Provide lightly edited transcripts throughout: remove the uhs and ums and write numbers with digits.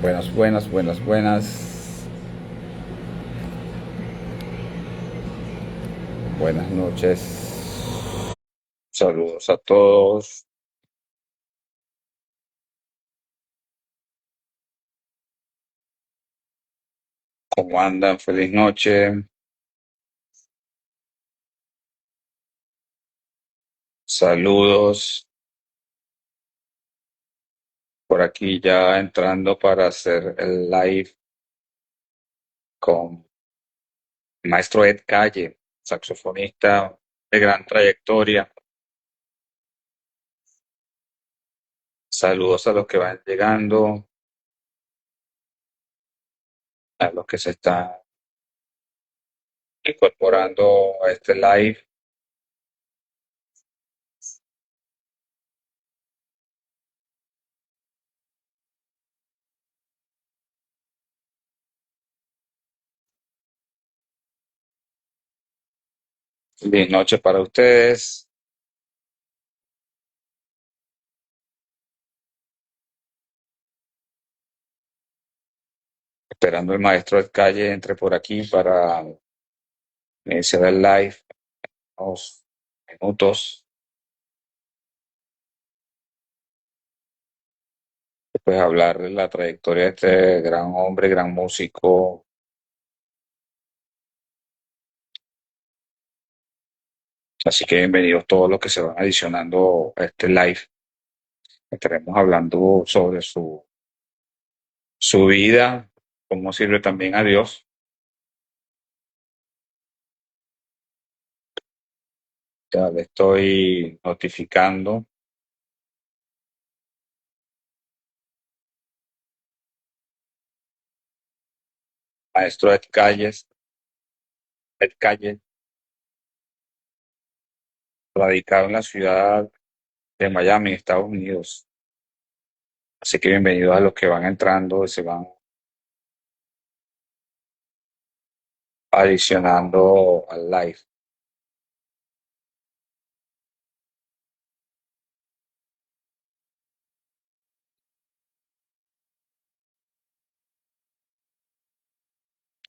Buenas, buenas, buenas, buenas. Buenas noches. Saludos a todos. ¿Cómo andan? Feliz noche. Saludos. Por aquí ya entrando para hacer el live con el maestro Ed Calle, saxofonista de gran trayectoria. Saludos a los que van llegando, a los que se están incorporando a este live. Feliz noche para ustedes. Esperando el maestro Ed Calle entre por aquí para iniciar el live. Unos minutos. Pues hablar de la trayectoria de este gran hombre, gran músico. Así que bienvenidos todos los que se van adicionando a este live. Estaremos hablando sobre su vida, cómo sirve también a Dios. Ya le estoy notificando. Maestro Ed Calle, radicado en la ciudad de Miami, Estados Unidos. Así que bienvenidos a los que van entrando y se van adicionando al live.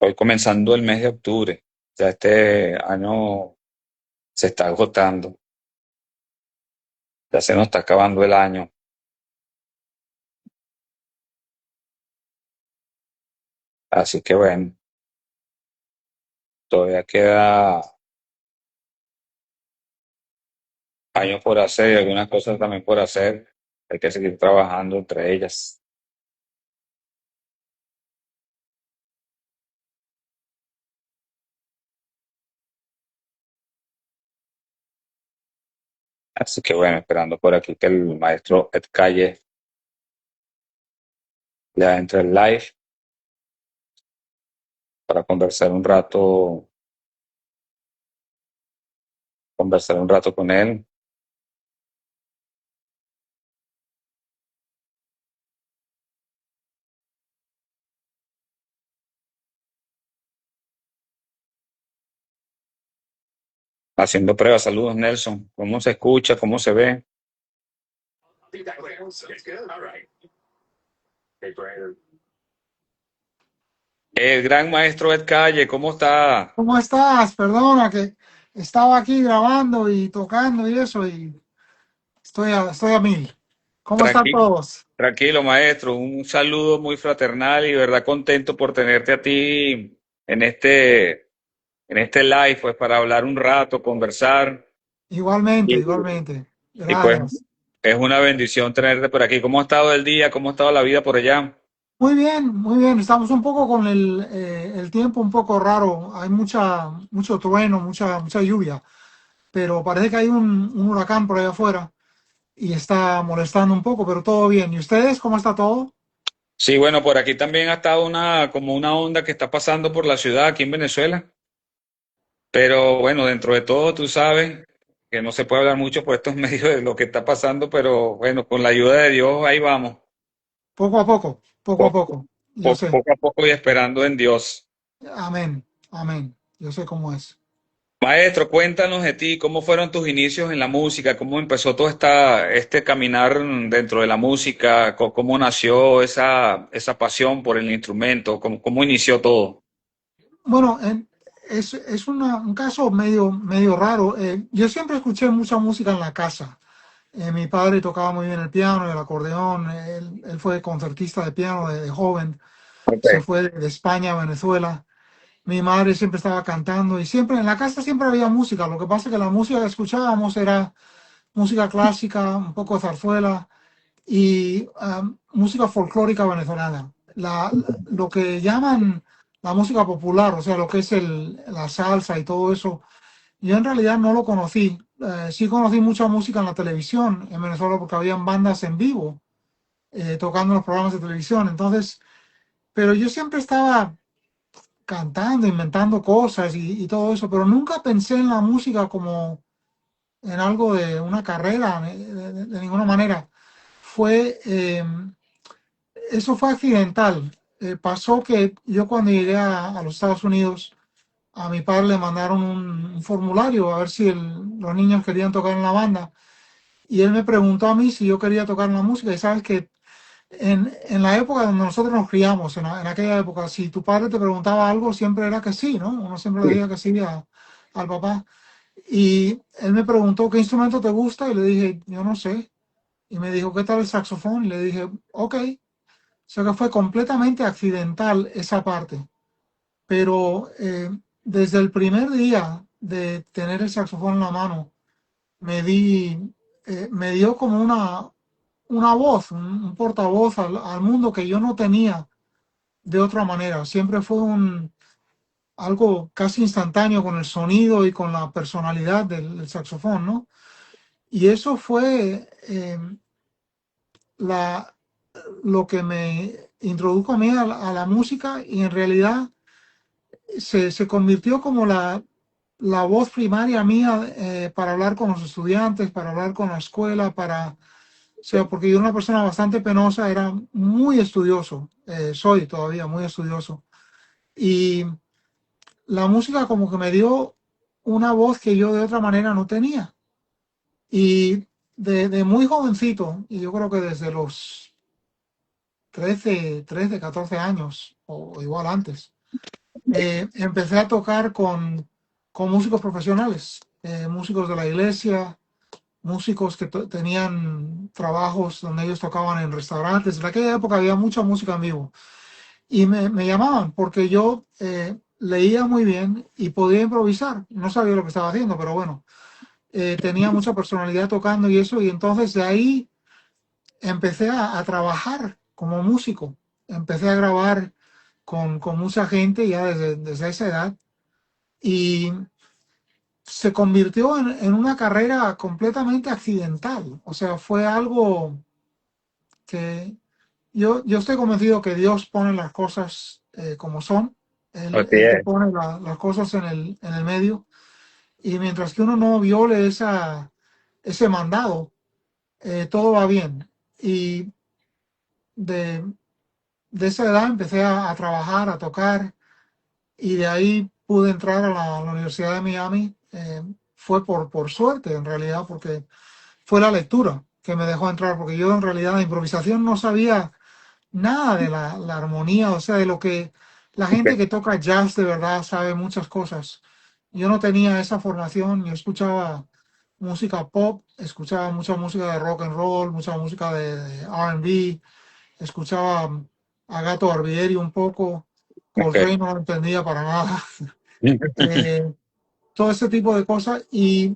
Hoy comenzando el mes de octubre. Ya este año se está agotando, ya se nos está acabando el año. Así que bueno, todavía queda años por hacer y algunas cosas también por hacer. Hay que seguir trabajando entre ellas. Así que bueno, esperando por aquí que el maestro Ed Calle ya entre el live para conversar un rato con él. Haciendo pruebas. Saludos, Nelson. ¿Cómo se escucha? ¿Cómo se ve? El gran maestro Ed Calle, ¿cómo está? ¿Cómo estás? Perdona que estaba aquí grabando y tocando y eso y estoy a mil. ¿Cómo están Tranquilo, todos? tranquilo, maestro. Un saludo muy fraternal y de verdad contento por tenerte a ti en este live, pues para hablar un rato, conversar. Igualmente, Y, igualmente. y pues Gracias. es una bendición tenerte por aquí. ¿Cómo ha estado el día? ¿Cómo ha estado la vida por allá? Muy bien, muy bien. Estamos un poco con el tiempo un poco raro. Hay mucho trueno, mucha lluvia, pero parece que hay un huracán por allá afuera y está molestando un poco, pero todo bien. ¿Y ustedes? ¿Cómo está todo? Sí, bueno, por aquí también ha estado como una onda que está pasando por la ciudad aquí en Venezuela. Pero bueno, dentro de todo, tú sabes que no se puede hablar mucho por estos medios de lo que está pasando, pero bueno, con la ayuda de Dios, ahí vamos, Poco a poco, poco a poco, poco. Yo sé. poco a poco y esperando en Dios. Amén, amén. Yo sé cómo es. Maestro, cuéntanos de ti, cómo fueron tus inicios en la música, cómo empezó todo este caminar dentro de la música, cómo nació esa pasión por el instrumento, cómo inició todo. Bueno, es un caso medio raro. Yo siempre escuché mucha música en la casa. Mi padre tocaba muy bien el piano, el acordeón. Él fue concertista de piano de joven. Se Ok. fue de España a Venezuela. Mi madre siempre estaba cantando y siempre en la casa siempre había música. Lo que pasa es que la música que escuchábamos era música clásica, un poco de zarzuela y música folclórica venezolana. Lo que llaman la música popular, o sea, lo que es la salsa y todo eso, yo en realidad no lo conocí. Sí conocí mucha música en la televisión en Venezuela porque habían bandas en vivo tocando en los programas de televisión. Entonces, pero yo siempre estaba cantando, inventando cosas y todo eso, pero nunca pensé en la música como en algo de una carrera, de ninguna manera. Fue, eso fue accidental. Pasó que yo cuando llegué a los Estados Unidos, a mi padre le mandaron un formulario a ver si los niños querían tocar en la banda. Y él me preguntó a mí si yo quería tocar en la música. Y sabes que en la época donde nosotros nos criamos, en aquella época, si tu padre te preguntaba algo, siempre era que sí, ¿no? Uno siempre le Sí. decía que sí al papá. Y él me preguntó, ¿qué instrumento te gusta? Y le dije, yo no sé. Y me dijo, ¿qué tal el saxofón? Y le dije, ok. O sea que fue completamente accidental esa parte. Pero desde el primer día de tener el saxofón en la mano, me di, me dio como una voz, un portavoz al mundo que yo no tenía de otra manera. Siempre fue algo casi instantáneo con el sonido y con la personalidad del saxofón, ¿no? Y eso fue la, lo que me introdujo a mí a la música y en realidad se convirtió como la voz primaria mía para hablar con los estudiantes, para hablar con la escuela, o sea, porque yo era una persona bastante penosa, era muy estudioso, soy todavía muy estudioso. Y la música como que me dio una voz que yo de otra manera no tenía. Y de muy jovencito, y yo creo que desde los 14 años, o igual antes, empecé a tocar con músicos profesionales, músicos de la iglesia, músicos que tenían trabajos donde ellos tocaban en restaurantes. En aquella época había mucha música en vivo. Y me llamaban porque yo leía muy bien y podía improvisar. No sabía lo que estaba haciendo, pero bueno, tenía mucha personalidad tocando y eso. Y entonces de ahí empecé a trabajar como músico. Empecé a grabar con mucha gente ya desde esa edad y se convirtió en una carrera completamente accidental. O sea, fue algo que yo estoy convencido que Dios pone las cosas como son. Así Él te es. pone las cosas en el medio y mientras que uno no viole ese mandado, todo va bien. Y de, de esa edad empecé a trabajar, a tocar y de ahí pude entrar a la Universidad de Miami. Fue por suerte en realidad, porque fue la lectura que me dejó entrar, porque yo en realidad la improvisación no sabía nada de la armonía, o sea, de lo que la gente que toca jazz de verdad sabe muchas cosas. Yo no tenía esa formación, yo escuchaba música pop, escuchaba mucha música de rock and roll, mucha música de R&B, escuchaba a Gato Barbieri un poco, Ok. Coltrane no lo entendía para nada, eh, todo ese tipo de cosas y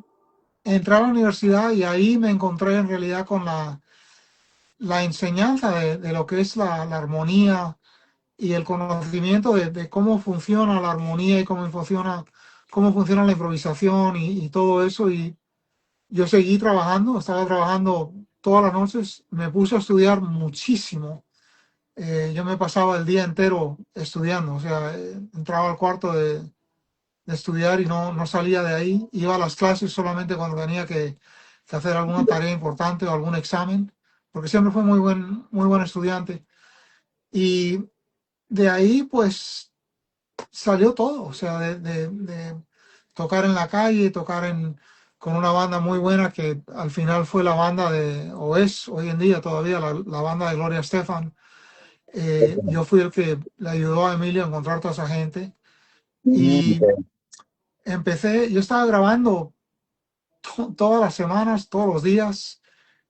entré a la universidad y ahí me encontré en realidad con la enseñanza de lo que es la armonía y el conocimiento de cómo funciona la armonía y cómo funciona la improvisación y todo eso. Y yo seguí trabajando, estaba trabajando todas las noches, me puse a estudiar muchísimo. Yo me pasaba el día entero estudiando, o sea, entraba al cuarto de estudiar y no salía de ahí. Iba a las clases solamente cuando tenía que hacer alguna tarea importante o algún examen, porque siempre fui muy buen estudiante. Y de ahí, pues, salió todo. O sea, de tocar en la calle, con una banda muy buena que al final fue la banda o es hoy en día todavía la banda de Gloria Estefan. Yo fui el que le ayudó a Emilio a encontrar toda esa gente y Ok. yo estaba grabando todas las semanas, todos los días,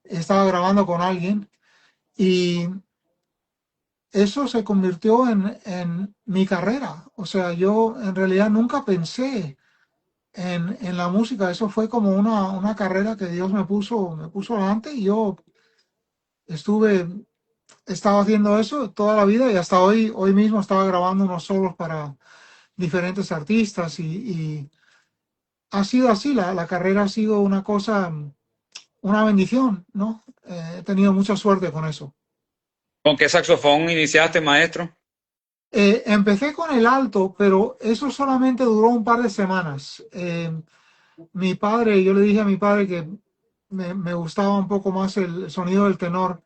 estaba grabando con alguien y eso se convirtió en mi carrera. O sea, yo en realidad nunca pensé en la música. Eso fue como una carrera que Dios me puso adelante y yo estuve, estaba haciendo eso toda la vida y hasta hoy mismo estaba grabando unos solos para diferentes artistas y ha sido así, la carrera ha sido una cosa, una bendición, ¿no? He tenido mucha suerte con eso. ¿Con qué saxofón iniciaste, maestro? Empecé con el alto, pero eso solamente duró un par de semanas. Mi padre, yo le dije a mi padre que me gustaba un poco más el sonido del tenor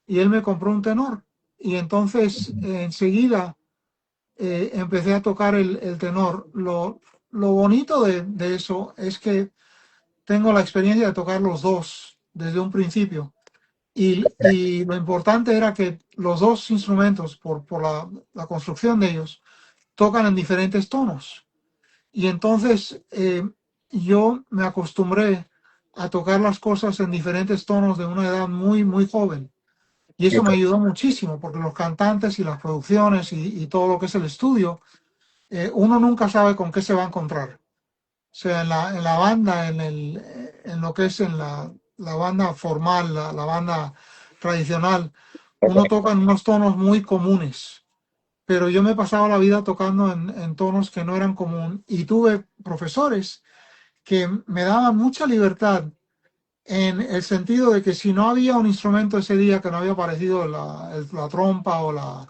y él me compró un tenor. Y entonces enseguida empecé a tocar el tenor. Lo bonito de eso es que tengo la experiencia de tocar los dos desde un principio. Y lo importante era que los dos instrumentos, por la construcción de ellos, tocan en diferentes tonos. Y entonces yo me acostumbré a tocar las cosas en diferentes tonos de una edad muy, muy joven. Y eso me ayudó muchísimo, porque los cantantes y las producciones y todo lo que es el estudio, uno nunca sabe con qué se va a encontrar. O sea, en la banda, en lo que es la banda formal, la banda tradicional, uno toca en unos tonos muy comunes, pero yo me pasaba la vida tocando en tonos que no eran común y tuve profesores que me daban mucha libertad en el sentido de que si no había un instrumento ese día que no había aparecido la trompa o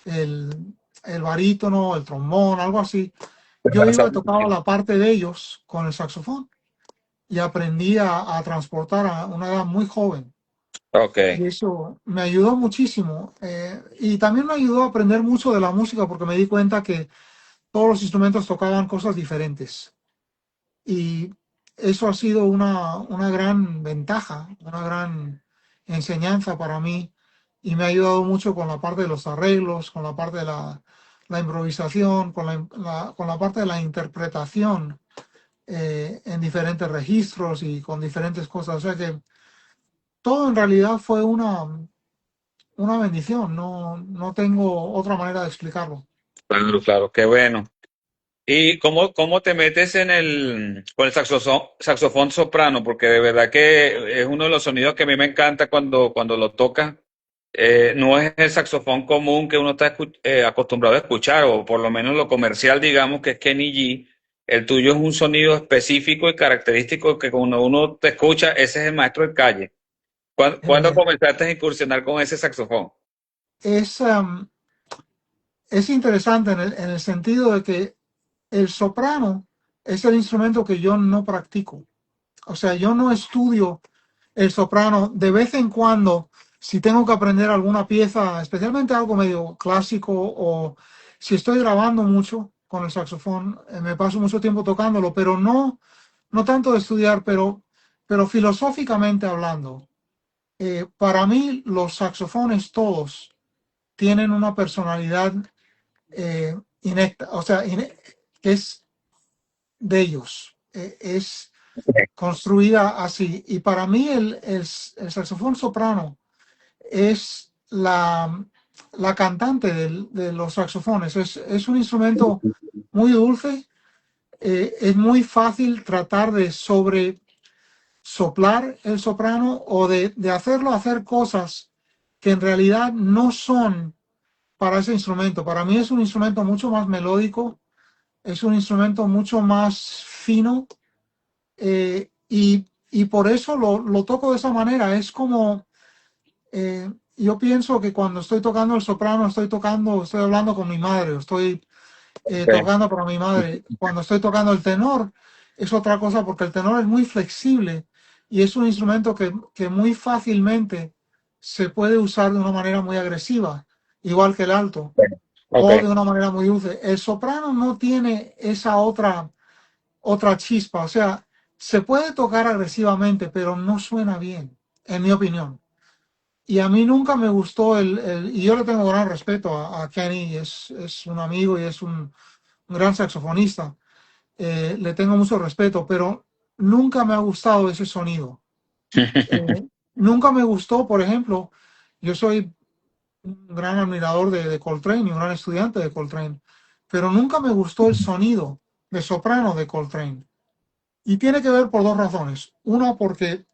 el barítono, el trombón, algo así, yo iba y tocaba la parte de ellos con el saxofón y aprendí a transportar a una edad muy joven. Ok. Y eso me ayudó muchísimo. Y también me ayudó a aprender mucho de la música porque me di cuenta que todos los instrumentos tocaban cosas diferentes. Y eso ha sido una gran ventaja, una gran enseñanza para mí. Y me ha ayudado mucho con la parte de los arreglos, con la parte de la improvisación, con la parte de la interpretación en diferentes registros y con diferentes cosas. O sea que todo en realidad fue una bendición. No tengo otra manera de explicarlo. Claro, claro, qué bueno. ¿Y cómo te metes con el saxofón soprano? Porque de verdad que es uno de los sonidos que a mí me encanta cuando lo tocas. No es el saxofón común que uno está acostumbrado a escuchar, o por lo menos lo comercial, digamos, que es Kenny G. El tuyo es un sonido específico y característico que cuando uno te escucha, ese es el maestro de calle. ¿Cuándo Eh, comenzaste a incursionar con ese saxofón? es, es interesante en el sentido de que el soprano es el instrumento que yo no practico. O sea, yo no estudio el soprano de vez en cuando, si tengo que aprender alguna pieza, especialmente algo medio clásico o si estoy grabando mucho con el saxofón, me paso mucho tiempo tocándolo, pero no tanto de estudiar, pero filosóficamente hablando, para mí los saxofones todos tienen una personalidad inecta, o sea, que es de ellos, es construida así. Y para mí el saxofón soprano es la cantante de los saxofones. Es un instrumento muy dulce, es muy fácil tratar de sobre soplar el soprano o de hacerlo hacer cosas que en realidad no son para ese instrumento. Para mí es un instrumento mucho más melódico, es un instrumento mucho más fino y por eso lo toco de esa manera. Es como, yo pienso que cuando estoy tocando el soprano, estoy hablando con mi madre, estoy Ok. tocando para mi madre. Cuando estoy tocando el tenor, es otra cosa porque el tenor es muy flexible y es un instrumento que muy fácilmente se puede usar de una manera muy agresiva, igual que el alto, Ok. o de una manera muy dulce. El soprano no tiene esa otra, otra chispa. O sea, se puede tocar agresivamente, pero no suena bien, en mi opinión. Y a mí nunca me gustó y yo le tengo gran respeto a Kenny, es un amigo y es un gran saxofonista. Le tengo mucho respeto, pero nunca me ha gustado ese sonido. Nunca me gustó, por ejemplo, yo soy un gran admirador de Coltrane y un gran estudiante de Coltrane, pero nunca me gustó el sonido de soprano de Coltrane. Y tiene que ver por dos razones. Una, porque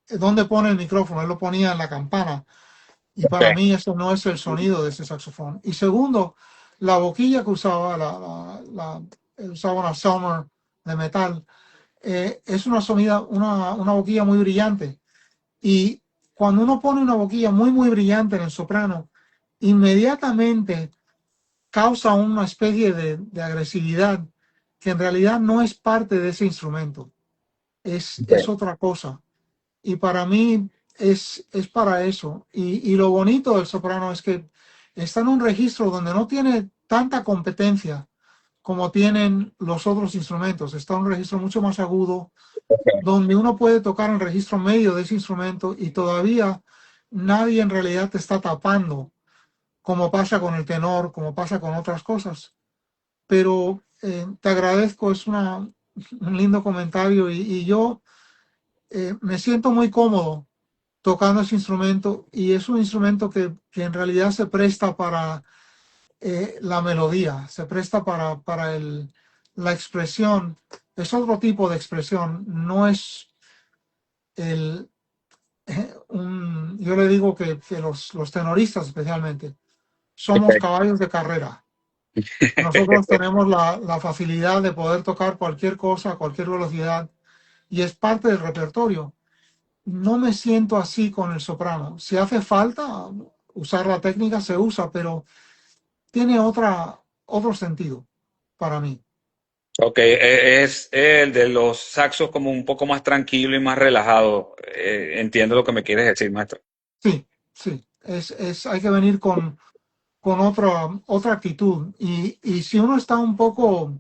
donde pone el micrófono, él lo ponía en la campana, y para Ok. mí eso no es el sonido de ese saxofón. Y segundo, la boquilla que usaba, él usaba una Selmer de metal, es una boquilla muy brillante. Y cuando uno pone una boquilla muy brillante en el soprano, inmediatamente causa una especie de agresividad que en realidad no es parte de ese instrumento, es Ok. otra cosa. Y para mí es para eso. Y lo bonito del soprano es que está en un registro donde no tiene tanta competencia como tienen los otros instrumentos. Está en un registro mucho más agudo, donde uno puede tocar en registro medio de ese instrumento y todavía nadie en realidad te está tapando, como pasa con el tenor, como pasa con otras cosas. Pero te agradezco, un lindo comentario y yo me siento muy cómodo tocando ese instrumento y es un instrumento que en realidad se presta para la melodía, se presta la expresión, es otro tipo de expresión, no es el, yo le digo que los tenoristas especialmente somos Ok. caballos de carrera. Nosotros tenemos la facilidad de poder tocar cualquier cosa a cualquier velocidad y es parte del repertorio. No me siento así con el soprano. Si hace falta usar la técnica, se usa, pero tiene otro sentido para mí. Ok, es el de los saxos como un poco más tranquilo y más relajado. Entiendo lo que me quieres decir, maestro. Sí, sí. Hay que venir con otra actitud. Y si uno está un poco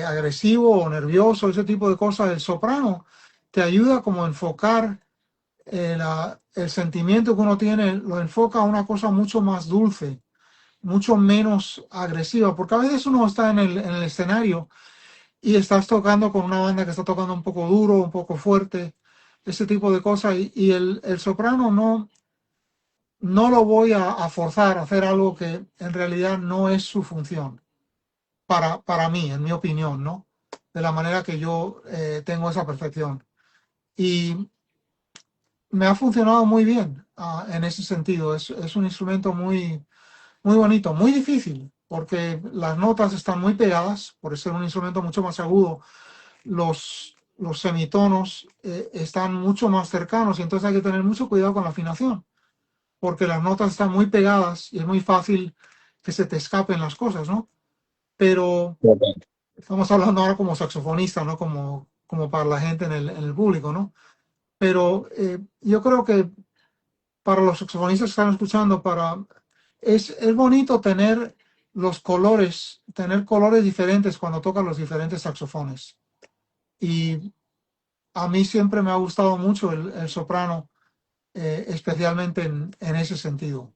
agresivo o nervioso, ese tipo de cosas, el soprano te ayuda como a enfocar el sentimiento que uno tiene, lo enfoca a una cosa mucho más dulce, mucho menos agresiva, porque a veces uno está en el escenario y estás tocando con una banda que está tocando un poco duro, un poco fuerte, ese tipo de cosas, y el soprano no lo voy a forzar a hacer algo que en realidad no es su función, para mí, en mi opinión, ¿no? De la manera que yo tengo esa percepción. Y me ha funcionado muy bien en ese sentido. Es un instrumento muy bonito, muy difícil, porque las notas están muy pegadas, por ser un instrumento mucho más agudo, los semitonos están mucho más cercanos y entonces hay que tener mucho cuidado con la afinación, porque las notas están muy pegadas y es muy fácil que se te escapen las cosas, ¿no? Pero Ok. estamos hablando ahora como saxofonista, ¿no? Como para la gente en el público, ¿no? Pero yo creo que para los saxofonistas que están escuchando, es bonito tener colores diferentes cuando tocan los diferentes saxofones. Y a mí siempre me ha gustado mucho el soprano, especialmente en ese sentido.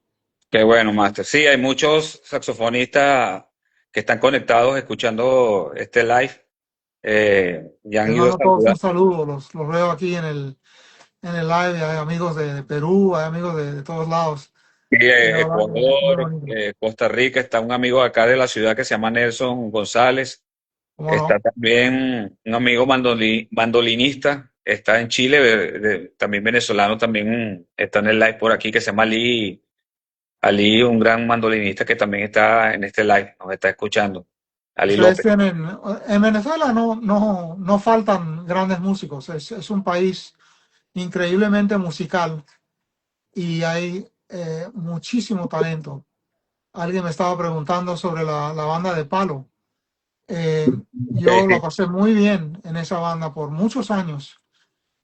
Qué bueno, Master. Sí, hay muchos saxofonistas que están conectados escuchando este live. Ya han Les ido a mando a todos saludar. un saludo, los veo aquí en el live, hay amigos de Perú, hay amigos de todos lados. Sí, Y la verdad que es muy Ecuador, bonito. Costa Rica, está un amigo acá de la ciudad que se llama Nelson González. ¿Cómo Está no? también un amigo mandolinista, está en Chile, también venezolano, también está en el live por aquí que se llama Ali, un gran mandolinista que también está en este live, nos está escuchando. Ali Ustedes López. tienen, en Venezuela no faltan grandes músicos, es un país increíblemente musical y hay muchísimo talento. Alguien me estaba preguntando sobre la banda de Palo. Yo la pasé muy bien en esa banda por muchos años,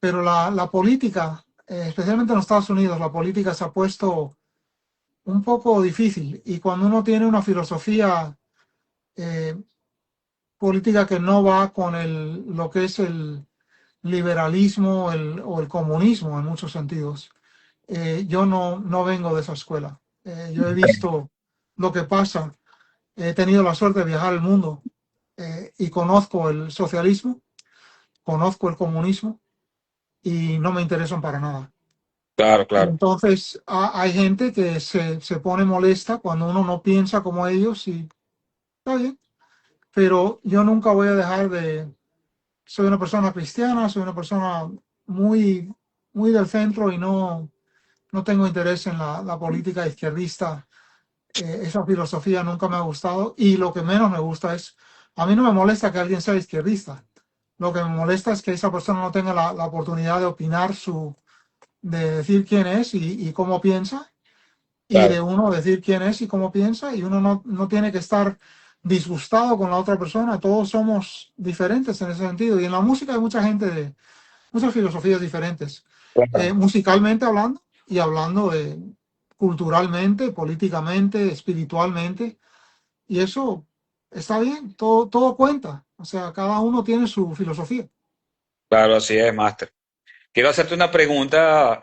pero la política, especialmente en los Estados Unidos, la política se ha puesto un poco difícil y cuando uno tiene una filosofía eh, política que no va con lo que es el liberalismo o el comunismo en muchos sentidos. Yo no vengo de esa escuela. Yo he visto lo que pasa. He tenido la suerte de viajar el mundo y conozco el socialismo, conozco el comunismo y no me interesan para nada. Claro, Y claro, entonces hay gente que se pone molesta cuando uno no piensa como ellos y está bien, pero yo nunca voy a dejar de... Soy una persona cristiana, soy una persona muy, muy del centro y no tengo interés en la política izquierdista. Esa filosofía nunca me ha gustado y lo que menos me gusta es, a mí no me molesta que alguien sea izquierdista. Lo que me molesta es que esa persona no tenga la oportunidad de opinar, de decir quién es y cómo piensa, y de claro, uno decir quién es y cómo piensa, y uno no tiene que estar disgustado con la otra persona. Todos somos diferentes en ese sentido. Y en la música hay mucha gente de muchas filosofías diferentes, claro. musicalmente hablando y hablando de culturalmente, políticamente, espiritualmente, y eso está bien, todo cuenta. O sea, cada uno tiene su filosofía. Claro, así es, Máster. Quiero hacerte una pregunta,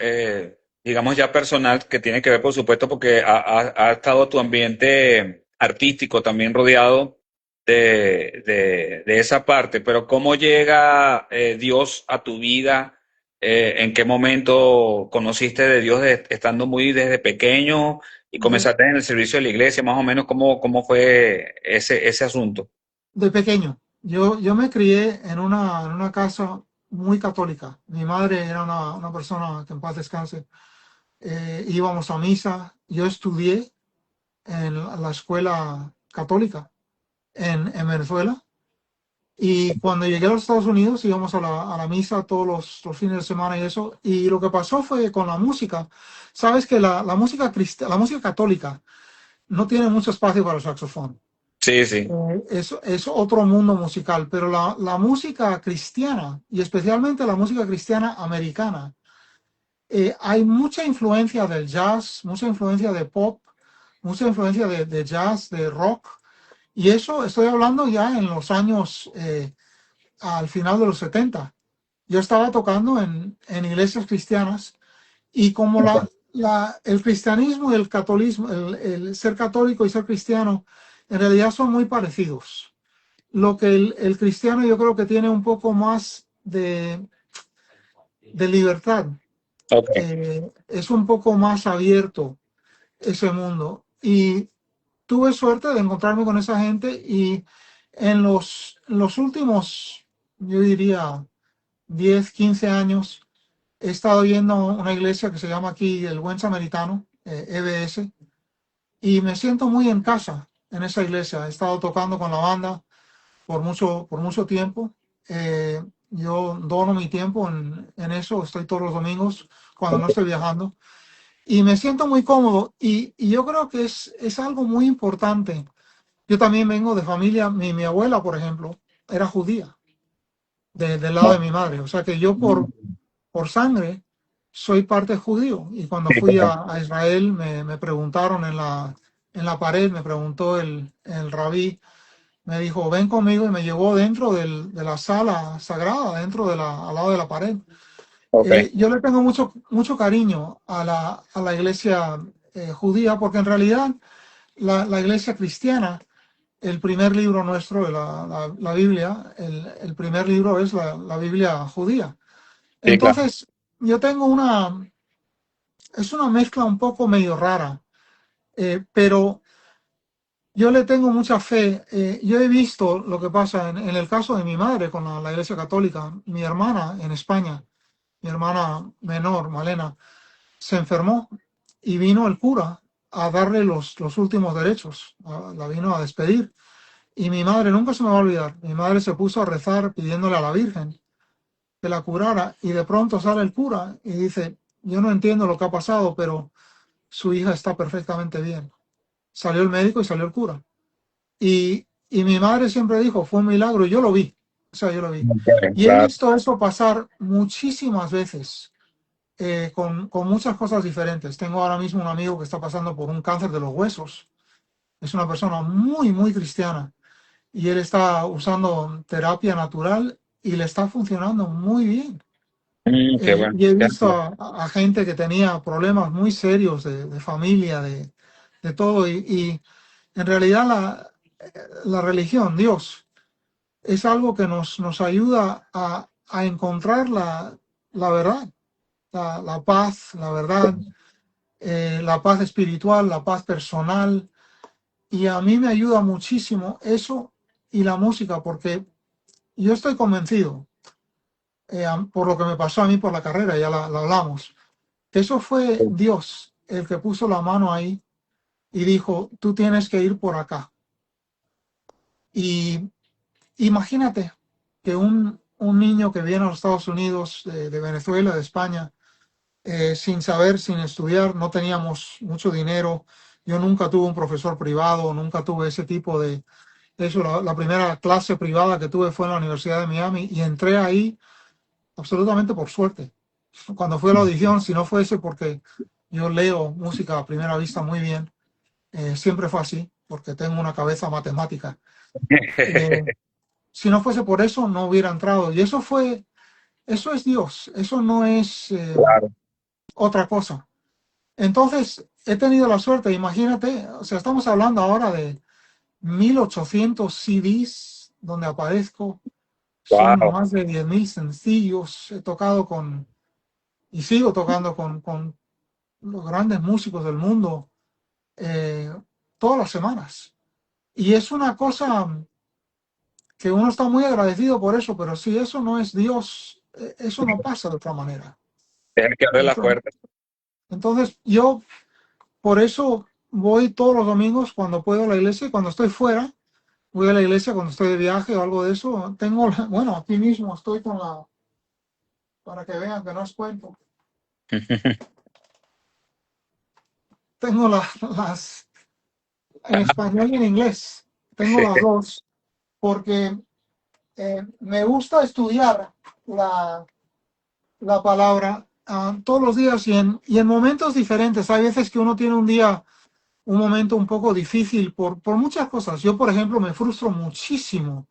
digamos ya personal, que tiene que ver, por supuesto, porque ha estado tu ambiente artístico también rodeado de esa parte, pero ¿cómo llega Dios a tu vida? ¿En qué momento conociste de Dios estando muy desde pequeño y De, comenzaste en el servicio de la iglesia? Más o menos, ¿cómo fue ese asunto? de pequeño, yo me crié en una casa muy católica. Mi madre era una persona que en paz descanse. Íbamos a misa. Yo estudié en la escuela católica en Venezuela. Y cuando llegué a los Estados Unidos íbamos a la misa todos los fines de semana y eso. Y lo que pasó fue con la música. Sabes que la música católica no tiene mucho espacio para el saxofón. Sí, sí, Es otro mundo musical, pero la música cristiana, y especialmente la música cristiana americana, hay mucha influencia del jazz, mucha influencia de pop, mucha influencia de jazz, de rock. Y eso estoy hablando ya en los años, al final de los 70. Yo estaba tocando en iglesias cristianas y como el cristianismo y el catolicismo, el ser católico y ser cristiano, en realidad son muy parecidos. Lo que el cristiano yo creo que tiene un poco más de libertad, ok, es un poco más abierto ese mundo. Y tuve suerte de encontrarme con esa gente y en los últimos, yo diría, 10 15 años, he estado yendo a una iglesia que se llama aquí el Buen Samaritano, EBS, y me siento muy en casa en esa iglesia. He estado tocando con la banda por mucho tiempo. Yo dono mi tiempo en eso, estoy todos los domingos cuando no estoy viajando y me siento muy cómodo y yo creo que es algo muy importante. Yo también vengo de familia, mi abuela, por ejemplo, era judía, del lado de mi madre, o sea que yo por sangre soy parte judío y cuando sí, fui claro. a Israel me preguntaron en la pared, me preguntó el rabí, me dijo, ven conmigo y me llevó dentro de la sala sagrada, al lado de la pared. Ok, Yo le tengo mucho cariño a la iglesia judía porque en realidad la iglesia cristiana, el primer libro nuestro, la Biblia, el primer libro es la Biblia judía. sí, claro. Entonces, yo tengo es una mezcla un poco medio rara, pero yo le tengo mucha fe. Yo he visto lo que pasa en el caso de mi madre con la Iglesia Católica. Mi hermana en España, mi hermana menor, Malena, se enfermó y vino el cura a darle los últimos derechos. La vino a despedir. Y mi madre nunca se me va a olvidar. Mi madre se puso a rezar pidiéndole a la Virgen que la curara y de pronto sale el cura y dice, yo no entiendo lo que ha pasado, pero su hija está perfectamente bien. Salió el médico y salió el cura. Y mi madre siempre dijo, fue un milagro, y yo lo vi, o sea, yo lo vi. Ok, Y he claro. visto eso pasar muchísimas veces, con muchas cosas diferentes. Tengo ahora mismo un amigo que está pasando por un cáncer de los huesos. Es una persona muy, muy cristiana. y él está usando terapia natural y le está funcionando muy bien. Qué bueno. Y he visto a gente que tenía problemas muy serios de familia, de todo, y en realidad la religión, Dios, es algo que nos ayuda a encontrar la verdad, la paz, la verdad, la paz espiritual, la paz personal, y a mí me ayuda muchísimo eso y la música, porque yo estoy convencido, por lo que me pasó a mí por la carrera, ya la hablamos, que eso fue Dios el que puso la mano ahí y dijo, tú tienes que ir por acá. Y imagínate que un niño que viene a los Estados Unidos, de Venezuela, de España, sin saber, sin estudiar, no teníamos mucho dinero. Yo nunca tuve un profesor privado, nunca tuve ese tipo de... Eso, la primera clase privada que tuve fue en la Universidad de Miami y entré ahí absolutamente por suerte. Cuando fui a la audición, si no fuese porque yo leo música a primera vista muy bien, siempre fue así, porque tengo una cabeza matemática. Eh, si no fuese por eso, no hubiera entrado. Y eso es Dios, eso no es Claro. otra cosa. Entonces, he tenido la suerte, imagínate, o sea, estamos hablando ahora de 1800 CDs donde aparezco, son Wow. más de 10.000 sencillos, he tocado y sigo tocando con los grandes músicos del mundo, eh, todas las semanas. Y es una cosa que uno está muy agradecido por eso, pero si eso no es Dios, eso no pasa de otra manera. Tienes que abrir las Entonces, puertas. entonces yo por eso voy todos los domingos cuando puedo a la iglesia y cuando estoy fuera, voy a la iglesia cuando estoy de viaje o algo de eso. Tengo, bueno, aquí mismo estoy con para que vean que no es cuento, tengo en español y en inglés, tengo las dos, porque me gusta estudiar la, la palabra todos los días y en momentos diferentes. Hay veces que uno tiene un momento un poco difícil por muchas cosas. Yo, por ejemplo, me frustro muchísimo.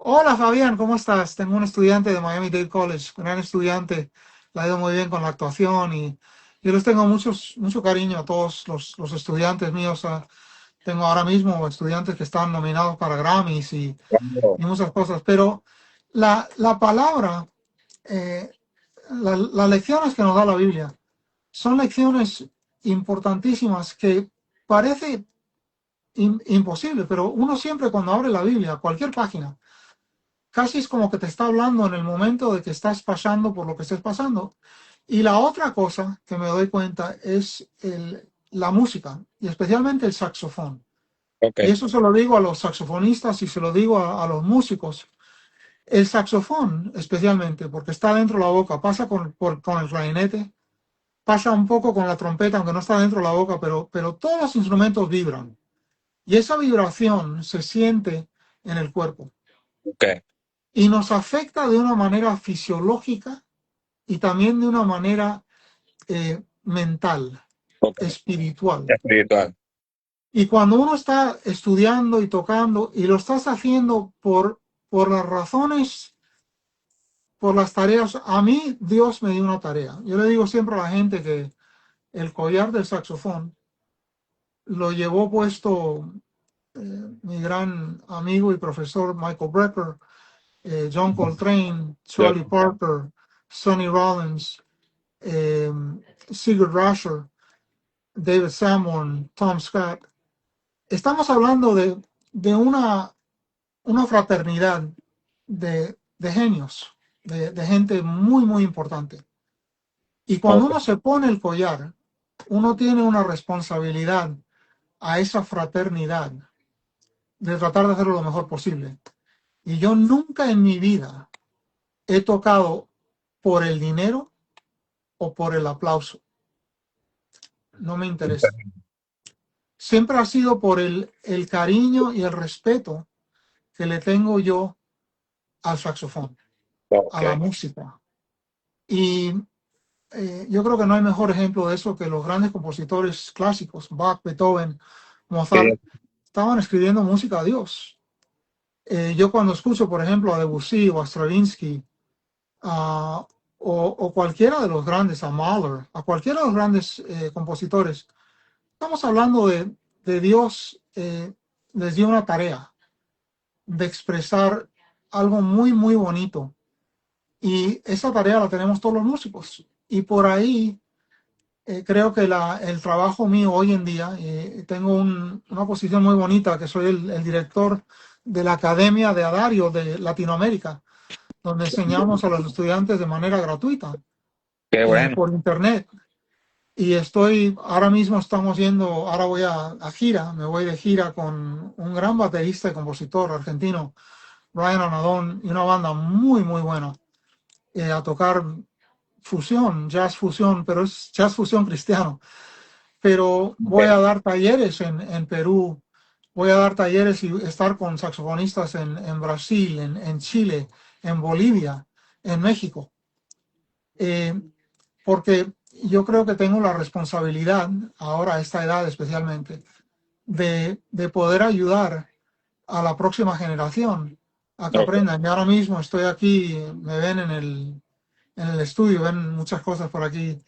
Hola Fabián, ¿cómo estás? Tengo un estudiante de Miami-Dade College, gran estudiante, le ha ido muy bien con la actuación y yo les tengo mucho cariño a todos los estudiantes míos. Tengo ahora mismo estudiantes que están nominados para Grammys y muchas cosas, pero la palabra, eh, las lecciones que nos da la Biblia son lecciones importantísimas que parece imposible, pero uno siempre cuando abre la Biblia, cualquier página, casi es como que te está hablando en el momento de que estás pasando por lo que estés pasando. Y la otra cosa que me doy cuenta es la música, y especialmente el saxofón. Y Ok. eso se lo digo a los saxofonistas y se lo digo a los músicos. El saxofón, especialmente, porque está dentro de la boca, pasa con el clarinete, pasa un poco con la trompeta, aunque no está dentro de la boca, pero todos los instrumentos vibran. Y esa vibración se siente en el cuerpo Ok. y nos afecta de una manera fisiológica y también de una manera mental, Ok. espiritual. Espiritual. Y cuando uno está estudiando y tocando y lo estás haciendo por las razones, por las tareas, a mí Dios me dio una tarea. Yo le digo siempre a la gente que el collar del saxofón lo llevó puesto mi gran amigo y profesor Michael Brecker, John Coltrane, Yo- Charlie Parker, Sonny Rollins, eh, Sigurd Rasher, David Sanborn, Tom Scott. Estamos hablando de una fraternidad de genios, de gente muy, muy importante. Y cuando ok. uno se pone el collar, uno tiene una responsabilidad a esa fraternidad de tratar de hacerlo lo mejor posible. Y yo nunca en mi vida he tocado por el dinero o por el aplauso. No me interesa. Siempre ha sido por el cariño y el respeto que le tengo yo al saxofón, a la Ok. música. Y yo creo que no hay mejor ejemplo de eso que los grandes compositores clásicos, Bach, Beethoven, Sí, Mozart, estaban escribiendo música a Dios. Yo cuando escucho, por ejemplo, a Debussy o a Stravinsky, a- o cualquiera de los grandes, a Mahler, a cualquiera de los grandes compositores, estamos hablando de Dios les dio una tarea de expresar algo muy, muy bonito. Y esa tarea la tenemos todos los músicos. Y por ahí creo que el trabajo mío hoy en día, tengo una posición muy bonita, que soy el director de la Academia de Adario de Latinoamérica, donde enseñamos a los estudiantes de manera gratuita Qué bueno. por internet. Y ahora mismo estamos yendo, ahora voy a gira, me voy de gira con un gran baterista y compositor argentino, Brian Anadón, y una banda muy, muy buena, a tocar fusión, jazz fusión, pero es jazz fusión cristiano. Pero voy a dar talleres en Perú, voy a dar talleres y estar con saxofonistas en Brasil, en Chile, en Bolivia, en México. Eh, Porque yo creo que tengo la responsabilidad, ahora a esta edad especialmente, de poder ayudar a la próxima generación a que Ok. aprendan. Y ahora mismo estoy aquí, me ven en el estudio, ven muchas cosas por aquí,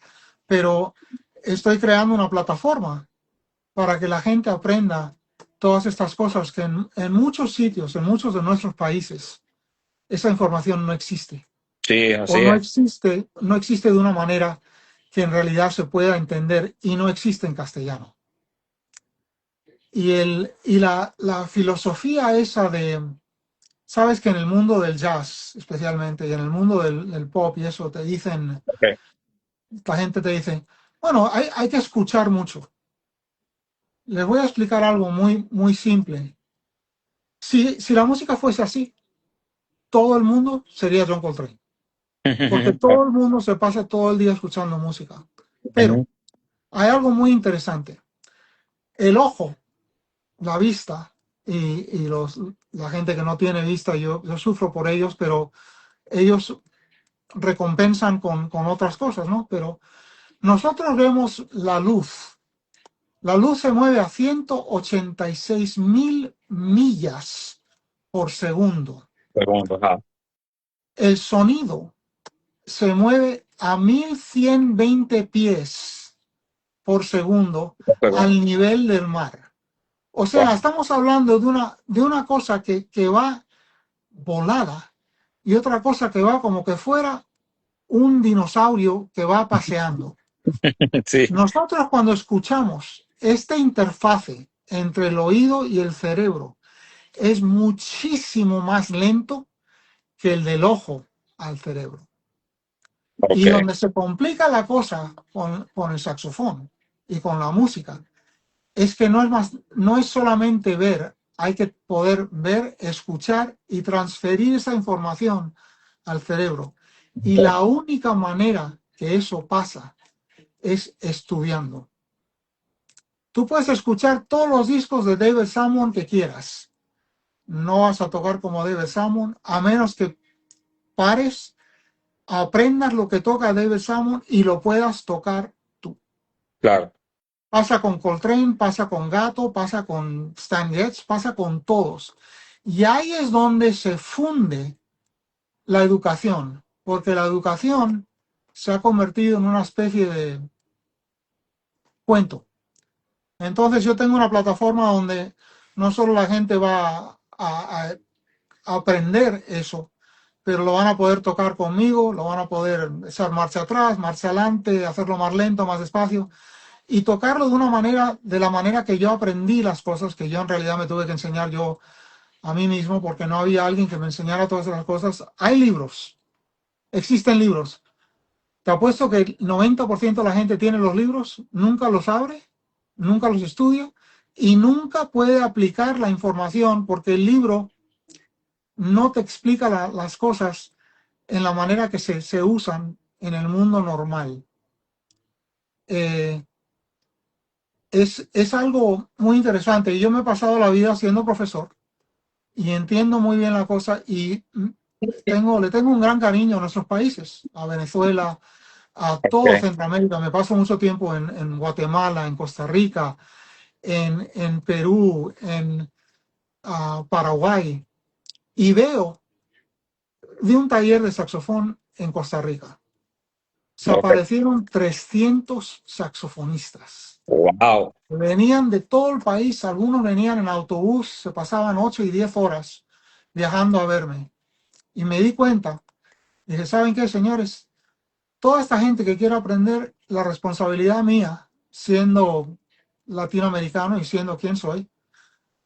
pero estoy creando una plataforma para que la gente aprenda todas estas cosas que en muchos sitios, en muchos de nuestros países, esa información no existe. Sí, O así es. no existe de una manera que en realidad se pueda entender y no existe en castellano. Y la filosofía esa sabes que en el mundo del jazz, especialmente, y en el mundo del pop y eso, Ok. la gente te dice, bueno, hay que escuchar mucho. Les voy a explicar algo muy, muy simple. Si la música fuese así, todo el mundo sería John Coltrane, porque todo el mundo se pasa todo el día escuchando música. Pero Ujú. hay algo muy interesante. El ojo, la vista, la gente que no tiene vista, yo sufro por ellos, pero ellos recompensan con otras cosas, ¿no? Pero nosotros vemos la luz. La luz se mueve a 186.000 millas por segundo. Pregunto, ajá. El sonido se mueve a 1120 pies por segundo Pregunto. al nivel del mar. O Wow. sea, estamos hablando de una cosa que va volada y otra cosa que va como que fuera un dinosaurio que va paseando. Sí, Nosotros cuando escuchamos esta interfase entre el oído y el cerebro es muchísimo más lento que el del ojo al cerebro. ok. Y donde se complica la cosa con el saxofón y con la música es que no es solamente ver, hay que poder ver, escuchar y transferir esa información al cerebro. Y la única manera que eso pasa es estudiando. Tú puedes escuchar todos los discos de David Salmon que quieras. No vas a tocar como David Salmon a menos que pares, aprendas lo que toca David Salmon y lo puedas tocar tú. Claro. Pasa con Coltrane, pasa con Gato, pasa con Stan Getz, pasa con todos. Y ahí es donde se funde la educación, porque la educación se ha convertido en una especie de cuento. Entonces yo tengo una plataforma donde no solo la gente va a aprender eso, pero lo van a poder tocar conmigo, lo van a poder echar marcha atrás, marcha adelante, hacerlo más lento, más despacio y tocarlo de la manera que yo aprendí las cosas que yo en realidad me tuve que enseñar yo a mí mismo porque no había alguien que me enseñara todas esas cosas. Hay libros, existen libros. Te apuesto que el 90% de la gente tiene los libros, nunca los abre, nunca los estudia y nunca puede aplicar la información porque el libro no te explica las cosas en la manera que se usan en el mundo normal. Eh, es algo muy interesante. Y yo me he pasado la vida siendo profesor y entiendo muy bien la cosa y le tengo un gran cariño a nuestros países, a Venezuela, a todo Ok. Centroamérica. Me paso mucho tiempo en Guatemala, en Costa Rica, en Perú, en Paraguay. y veo de un taller de saxofón en Costa Rica. Se Ok. aparecieron 300 saxofonistas. Wow. Venían de todo el país, algunos venían en autobús, se pasaban 8 y 10 horas viajando a verme. Y me di cuenta, dije, ¿saben qué, señores? Toda esta gente que quiere aprender, la responsabilidad mía, siendo latinoamericano y siendo quien soy,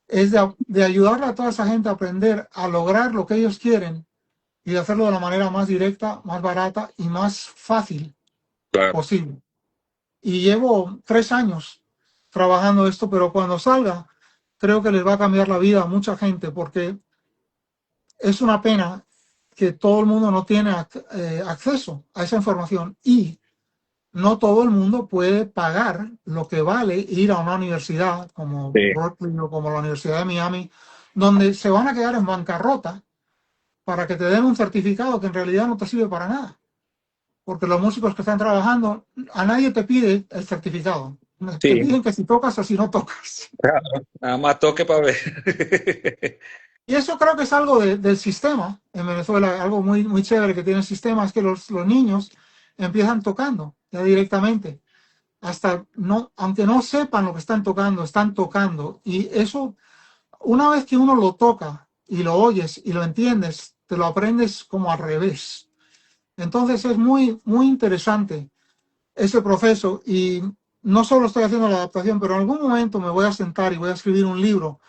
es de ayudarle a toda esa gente a aprender a lograr lo que ellos quieren y de hacerlo de la manera más directa, más barata y más fácil Claro. posible. Y llevo 3 años trabajando esto, pero cuando salga, creo que les va a cambiar la vida a mucha gente, porque es una pena que todo el mundo no tiene acceso a esa información y no todo el mundo puede pagar lo que vale ir a una universidad como Sí, Berkeley o como la Universidad de Miami, donde se van a quedar en bancarrota para que te den un certificado que en realidad no te sirve para nada. Porque los músicos que están trabajando, a nadie te pide el certificado. Te sí, piden que si tocas o si no tocas. claro. Nada más toque para ver. Y eso creo que es algo del sistema en Venezuela, algo muy, muy chévere que tiene el sistema, es que los niños empiezan tocando ya directamente. Hasta no, aunque no sepan lo que están tocando, están tocando. Y eso, una vez que uno lo toca y lo oyes y lo entiendes, te lo aprendes como al revés. Entonces es muy, muy interesante ese proceso y no solo estoy haciendo la adaptación, pero en algún momento me voy a sentar y voy a escribir un libro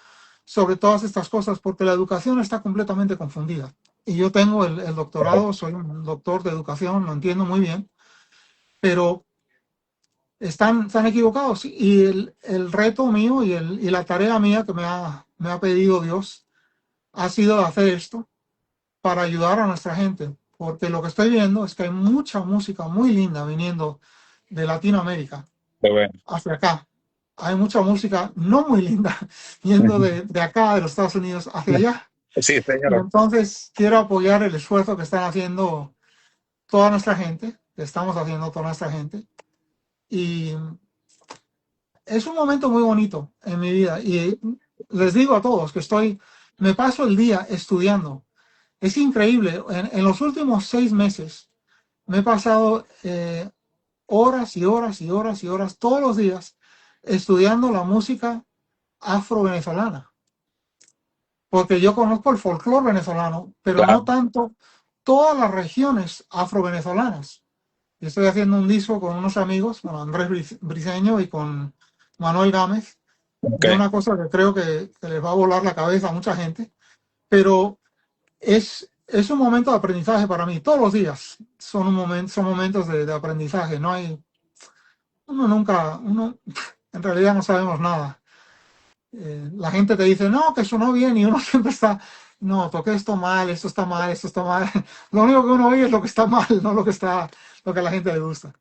sobre todas estas cosas porque la educación está completamente confundida. Y yo tengo el doctorado, soy un doctor de educación, lo entiendo muy bien, pero están equivocados. Y el reto mío y la tarea mía que me ha pedido Dios ha sido hacer esto para ayudar a nuestra gente, porque lo que estoy viendo es que hay mucha música muy linda viniendo de Latinoamérica Qué bueno. hacia acá. Hay mucha música no muy linda yendo de acá, de los Estados Unidos, hacia allá. Sí, Y señor. entonces quiero apoyar el esfuerzo que están haciendo toda nuestra gente, que estamos haciendo toda nuestra gente. Y es un momento muy bonito en mi vida. Y les digo a todos que me paso el día estudiando. Es increíble. En los últimos 6 meses me he pasado horas y horas y horas y horas todos los días estudiando la música afro-venezolana, porque yo conozco el folclore venezolano, pero no Claro. tanto todas las regiones afro-venezolanas. Yo estoy haciendo un disco con unos amigos, con Andrés Briceño y con Manuel Gámez, Ok. de una cosa que creo que les va a volar la cabeza a mucha gente, pero es un momento de aprendizaje para mí. Todos los días son momentos de aprendizaje. No hay, uno en realidad no sabemos nada. La gente te dice, no, que sonó bien y uno siempre está, no, toqué esto mal, esto está mal, esto está mal. Lo único que uno oye es lo que está mal, no lo que a la gente le gusta.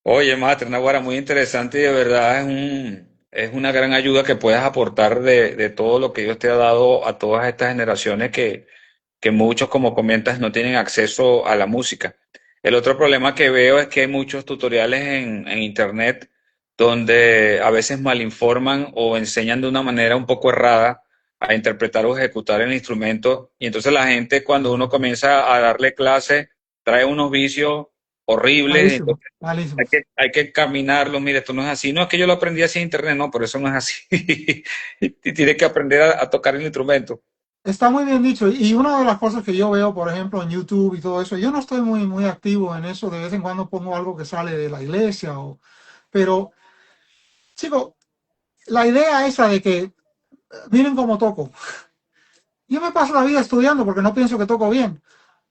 Oye, Master Naguará, muy interesante y de verdad es una gran ayuda que puedas aportar de todo lo que Dios te ha dado a todas estas generaciones que muchos, como comentas, no tienen acceso a la música. El otro problema que veo es que hay muchos tutoriales en Internet donde a veces malinforman o enseñan de una manera un poco errada a interpretar o ejecutar el instrumento. Y entonces la gente, cuando uno comienza a darle clase, trae unos vicios horribles. Malísimo, Entonces malísimo. hay que encaminarlo. Mire, esto no es así. No es que yo lo aprendí así en Internet, no, pero eso no es así. Y tienes que aprender a tocar el instrumento. Está muy bien dicho. Y una de las cosas que yo veo, por ejemplo, en YouTube y todo eso, yo no estoy muy, muy activo en eso. De vez en cuando pongo algo que sale de la iglesia, pero, chico, la idea esa de que miren cómo toco. Yo me paso la vida estudiando porque no pienso que toco bien.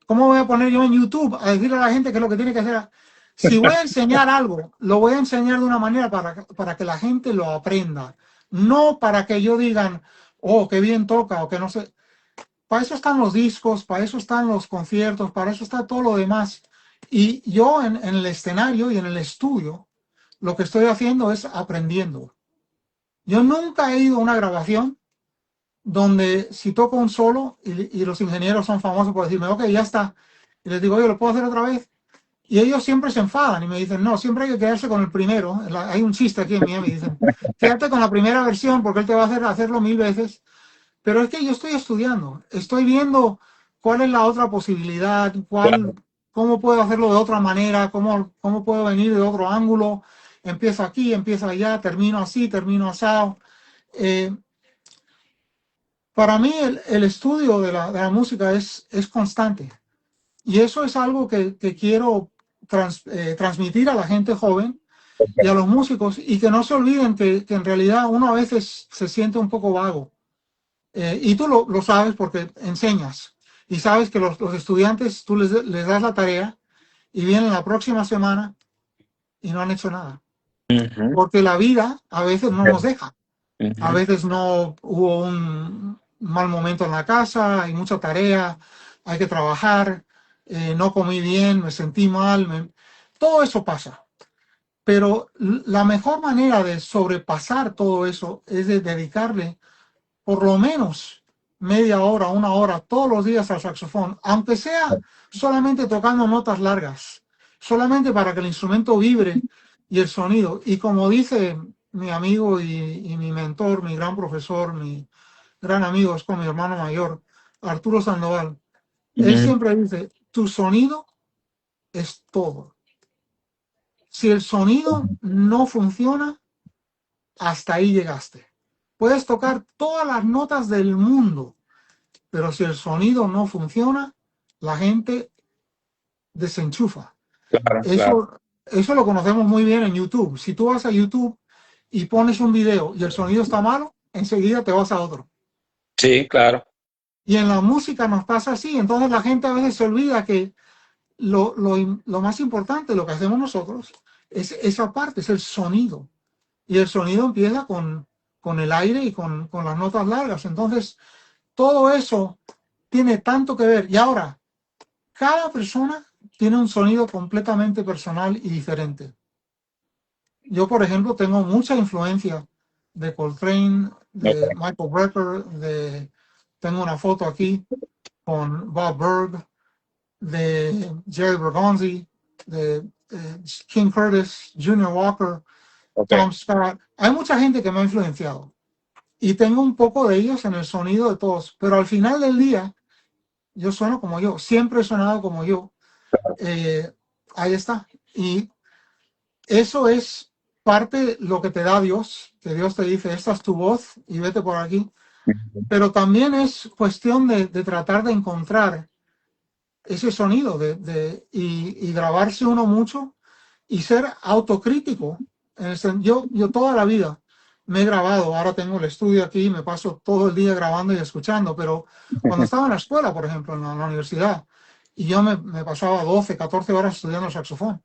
¿Cómo voy a poner yo en YouTube a decirle a la gente qué es lo que tiene que hacer? Si voy a enseñar algo, lo voy a enseñar de una manera para que la gente lo aprenda. No para que yo digan, oh, qué bien toca o que no sé. Para eso están los discos, para eso están los conciertos, para eso está todo lo demás. Y yo en el escenario y en el estudio, lo que estoy haciendo es aprendiendo. Yo nunca he ido a una grabación donde si toco un solo y los ingenieros son famosos por decirme, ok, ya está. Y les digo, oye, ¿lo puedo hacer otra vez? Y ellos siempre se enfadan y me dicen, no, siempre hay que quedarse con el primero. Hay un chiste aquí en Miami, dicen, quédate con la primera versión porque él te va a hacerlo 1000 veces Pero es que yo estoy estudiando, estoy viendo cuál es la otra posibilidad, Claro. cómo puedo hacerlo de otra manera, cómo puedo venir de otro ángulo. Empiezo aquí, empiezo allá, termino así, termino así. Eh, para mí el estudio de la música es constante y eso es algo que quiero transmitir a la gente joven y a los músicos y que no se olviden que en realidad uno a veces se siente un poco vago. Y tú lo sabes porque enseñas. Y sabes que los estudiantes tú les das la tarea y vienen la próxima semana y no han hecho nada. Ujú, Porque la vida a veces no nos deja. A ujú, veces no hubo un mal momento en la casa, hay mucha tarea, hay que trabajar, no comí bien, me sentí mal. Todo eso pasa. Pero la mejor manera de sobrepasar todo eso es de dedicarle por lo menos media hora, una hora, todos los días al saxofón, aunque sea solamente tocando notas largas, solamente para que el instrumento vibre y el sonido. Y como dice mi amigo y mi mentor, mi gran profesor, mi gran amigo, es con mi hermano mayor, Arturo Sandoval, él ujú. siempre dice, tu sonido es todo. Si el sonido no funciona, hasta ahí llegaste. Puedes tocar todas las notas del mundo, pero si el sonido no funciona, la gente desenchufa. Claro, claro. Eso lo conocemos muy bien en YouTube. Si tú vas a YouTube y pones un video y el sonido está malo, enseguida te vas a otro. Sí, claro. Y en la música nos pasa así. Entonces la gente a veces se olvida que lo más importante, lo que hacemos nosotros, es esa parte, es el sonido. Y el sonido empieza con el aire y con las notas largas. Entonces, todo eso tiene tanto que ver. Y ahora, cada persona tiene un sonido completamente personal y diferente. Yo, por ejemplo, tengo mucha influencia de Coltrane, de Ok, Michael Brecker, tengo una foto aquí con Bob Berg, de Jerry Bergonzi, de King Curtis, Junior Walker, ok. Tom Scott. Hay mucha gente que me ha influenciado y tengo un poco de ellos en el sonido de todos, pero al final del día yo sueno como yo, siempre he sonado como yo. Eh, Ahí está. Y eso es parte lo que te da Dios, que Dios te dice, esta es tu voz y vete por aquí. Ujú. Pero también es cuestión de tratar de encontrar ese sonido y grabarse uno mucho y ser autocrítico. Yo toda la vida me he grabado, ahora tengo el estudio aquí, me paso todo el día grabando y escuchando, pero cuando estaba en la escuela, por ejemplo, en la universidad, y yo me pasaba 12, 14 horas estudiando el saxofón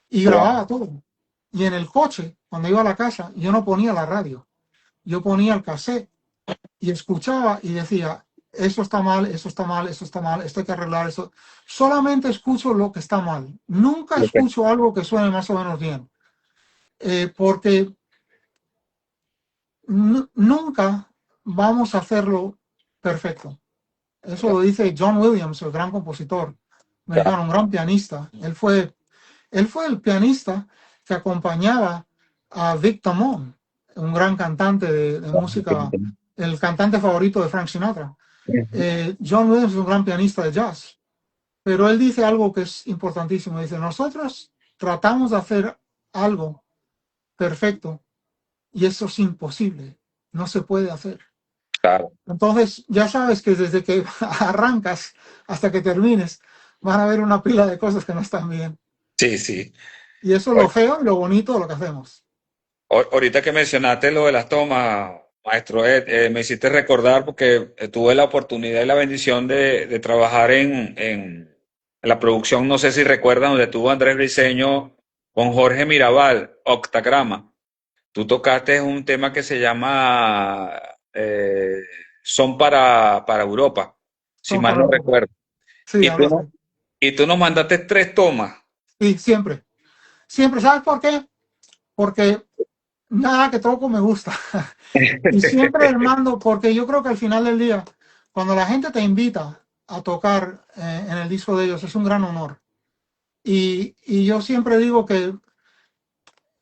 y Wow. grababa todo. Y en el coche, cuando iba a la casa, yo no ponía la radio, yo ponía el cassette y escuchaba y decía, eso está mal, eso está mal, eso está mal, esto hay que arreglar, eso. Solamente escucho lo que está mal. Nunca Ok, escucho algo que suene más o menos bien, porque nunca vamos a hacerlo perfecto. Eso lo dice John Williams, el gran compositor claro. americano, un gran pianista. Él fue el pianista que acompañaba a Vic Damone, un gran cantante de música, el cantante favorito de Frank Sinatra. Ujú. John Williams es un gran pianista de jazz, pero él dice algo que es importantísimo. Dice, nosotros tratamos de hacer algo perfecto y eso es imposible, no se puede hacer. Claro. Entonces, ya sabes que desde que arrancas hasta que termines, van a haber una pila de cosas que no están bien. Sí, sí. Y eso es lo feo y lo bonito de lo que hacemos. Ahorita que mencionaste lo de las tomas, maestro Ed, me hiciste recordar porque tuve la oportunidad y la bendición de trabajar en la producción, no sé si recuerdan, donde tuvo Andrés Briseño con Jorge Mirabal, Octagrama. Tú tocaste un tema que se llama Son para Europa, si Son mal para no Europa. recuerdo. Sí, Y tú, algo así. y tú nos mandaste tres tomas. Sí, siempre. Siempre, ¿sabes por qué? Porque nada que toco me gusta. Y siempre el mando, porque yo creo que al final del día, cuando la gente te invita a tocar en el disco de ellos, es un gran honor. Y yo siempre digo que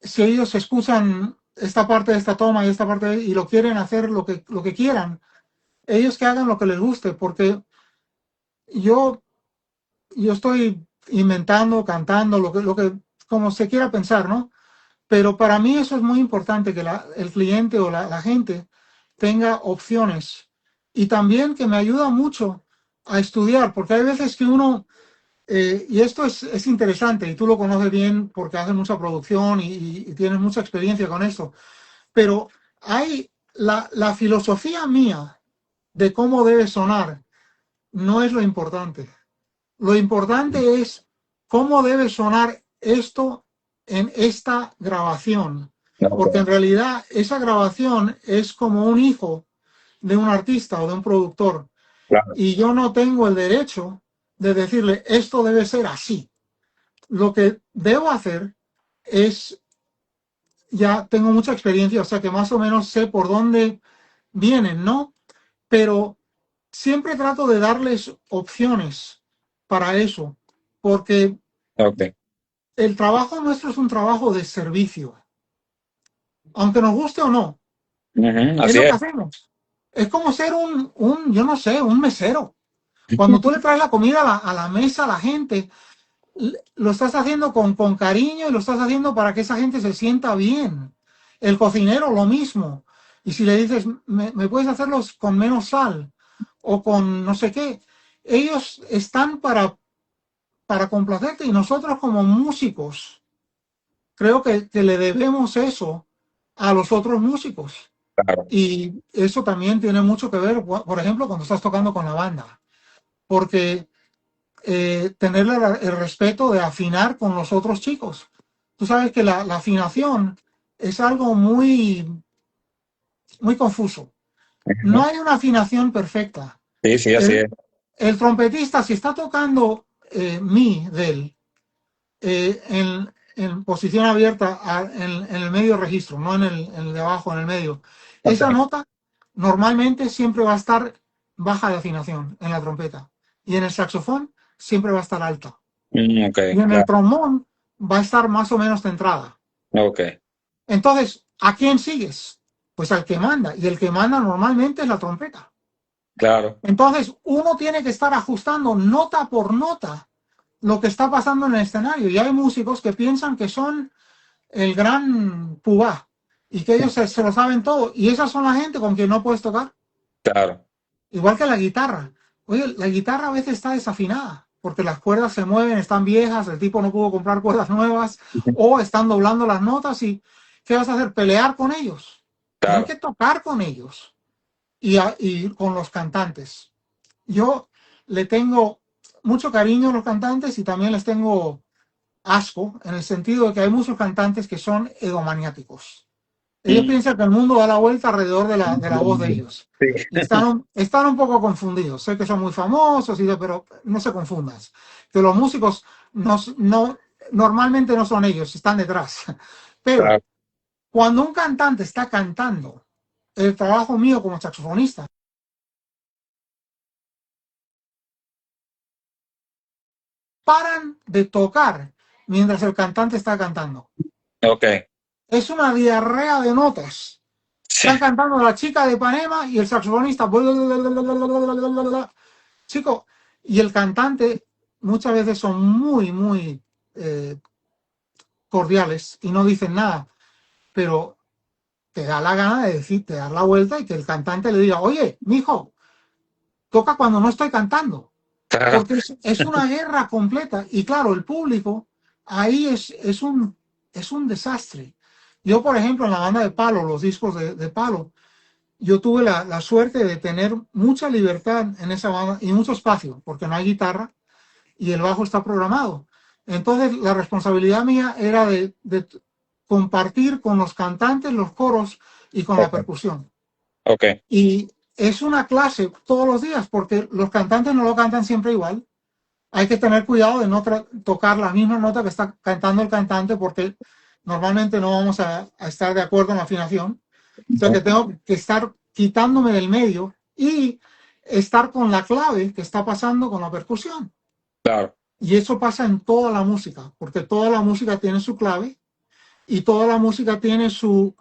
si ellos escuchan esta parte de esta toma y esta parte y lo quieren hacer lo que quieran, ellos que hagan lo que les guste, porque yo, yo estoy inventando, cantando, como se quiera pensar, ¿no? Pero para mí eso es muy importante, que el cliente o la gente tenga opciones. Y también que me ayuda mucho a estudiar, porque hay veces que uno, y esto es interesante, y tú lo conoces bien porque haces mucha producción y tienes mucha experiencia con esto, pero hay la filosofía mía de cómo debe sonar, no es lo importante. Lo importante es cómo debe sonar esto en esta grabación, porque Ok, en realidad esa grabación es como un hijo de un artista o de un productor, claro, y yo no tengo el derecho de decirle esto debe ser así. Lo que debo hacer es, ya tengo mucha experiencia, o sea que más o menos sé por dónde vienen, ¿no? Pero siempre trato de darles opciones para eso, porque ok. el trabajo nuestro es un trabajo de servicio, aunque nos guste o no, Ujú, es así lo que es. hacemos. Es como ser yo no sé, un mesero. Cuando tú le traes la comida a la mesa a la gente, lo estás haciendo con cariño y lo estás haciendo para que esa gente se sienta bien. El cocinero lo mismo. Y si le dices, me puedes hacerlos con menos sal o con no sé qué, ellos están para complacerte, y nosotros como músicos creo que le debemos eso a los otros músicos. Claro, Y eso también tiene mucho que ver, por ejemplo, cuando estás tocando con la banda, porque tener el respeto de afinar con los otros chicos. Tú sabes que la afinación es algo muy confuso. No ujú. hay una afinación perfecta. Sí, sí, así El, es. el trompetista, si está tocando mi del en posición abierta en el medio registro, no en el de abajo, en el medio, esa Ok. nota normalmente siempre va a estar baja de afinación en la trompeta. Y en el saxofón siempre va a estar alta. Ok, Y en el claro. trombón va a estar más o menos centrada. Ok, Entonces, ¿a quién sigues? Pues al que manda. Y el que manda normalmente es la trompeta. claro, Entonces, uno tiene que estar ajustando nota por nota lo que está pasando en el escenario. Y hay músicos que piensan que son el gran pubá y que ellos se lo saben todo. Y esas son la gente con quien no puedes tocar. claro. Igual que la guitarra. Oye, la guitarra a veces está desafinada porque las cuerdas se mueven, están viejas, el tipo no pudo comprar cuerdas nuevas o están doblando las notas. ¿Y qué vas a hacer? Pelear con ellos. Tienes Claro. que tocar con ellos y con los cantantes. Yo le tengo mucho cariño a los cantantes y también les tengo asco, en el sentido de que hay muchos cantantes que son egomaniáticos. Ellos Mm. piensan que el mundo da la vuelta alrededor de la voz de ellos. Sí, Y están un poco confundidos. Sé que son muy famosos, pero no se confundas. Que los músicos normalmente no son ellos, están detrás. Pero claro. cuando un cantante está cantando, el trabajo mío como saxofonista, paran de tocar mientras el cantante está cantando. Ok. Es una diarrea de notas. Sí, Están cantando La Chica de Ipanema y el saxofonista. Chico, y el cantante muchas veces son muy eh, cordiales y no dicen nada, pero te da la gana de decir, te dar la vuelta y que el cantante le diga, oye, mijo, toca cuando no estoy cantando, claro. porque es una guerra completa. Y claro, el público ahí es un desastre. Yo, por ejemplo, en la banda de Palo, los discos de Palo, yo tuve la suerte de tener mucha libertad en esa banda y mucho espacio, porque no hay guitarra y el bajo está programado. Entonces, la responsabilidad mía era de compartir con los cantantes los coros y con la Ok, percusión. ok. Y es una clase todos los días, porque los cantantes no lo cantan siempre igual. Hay que tener cuidado de no tocar la misma nota que está cantando el cantante, porque normalmente no vamos a estar de acuerdo en la afinación. O sea que tengo que estar quitándome del medio y estar con la clave que está pasando con la percusión. Claro, Y eso pasa en toda la música, porque toda la música tiene su clave y toda la música tiene su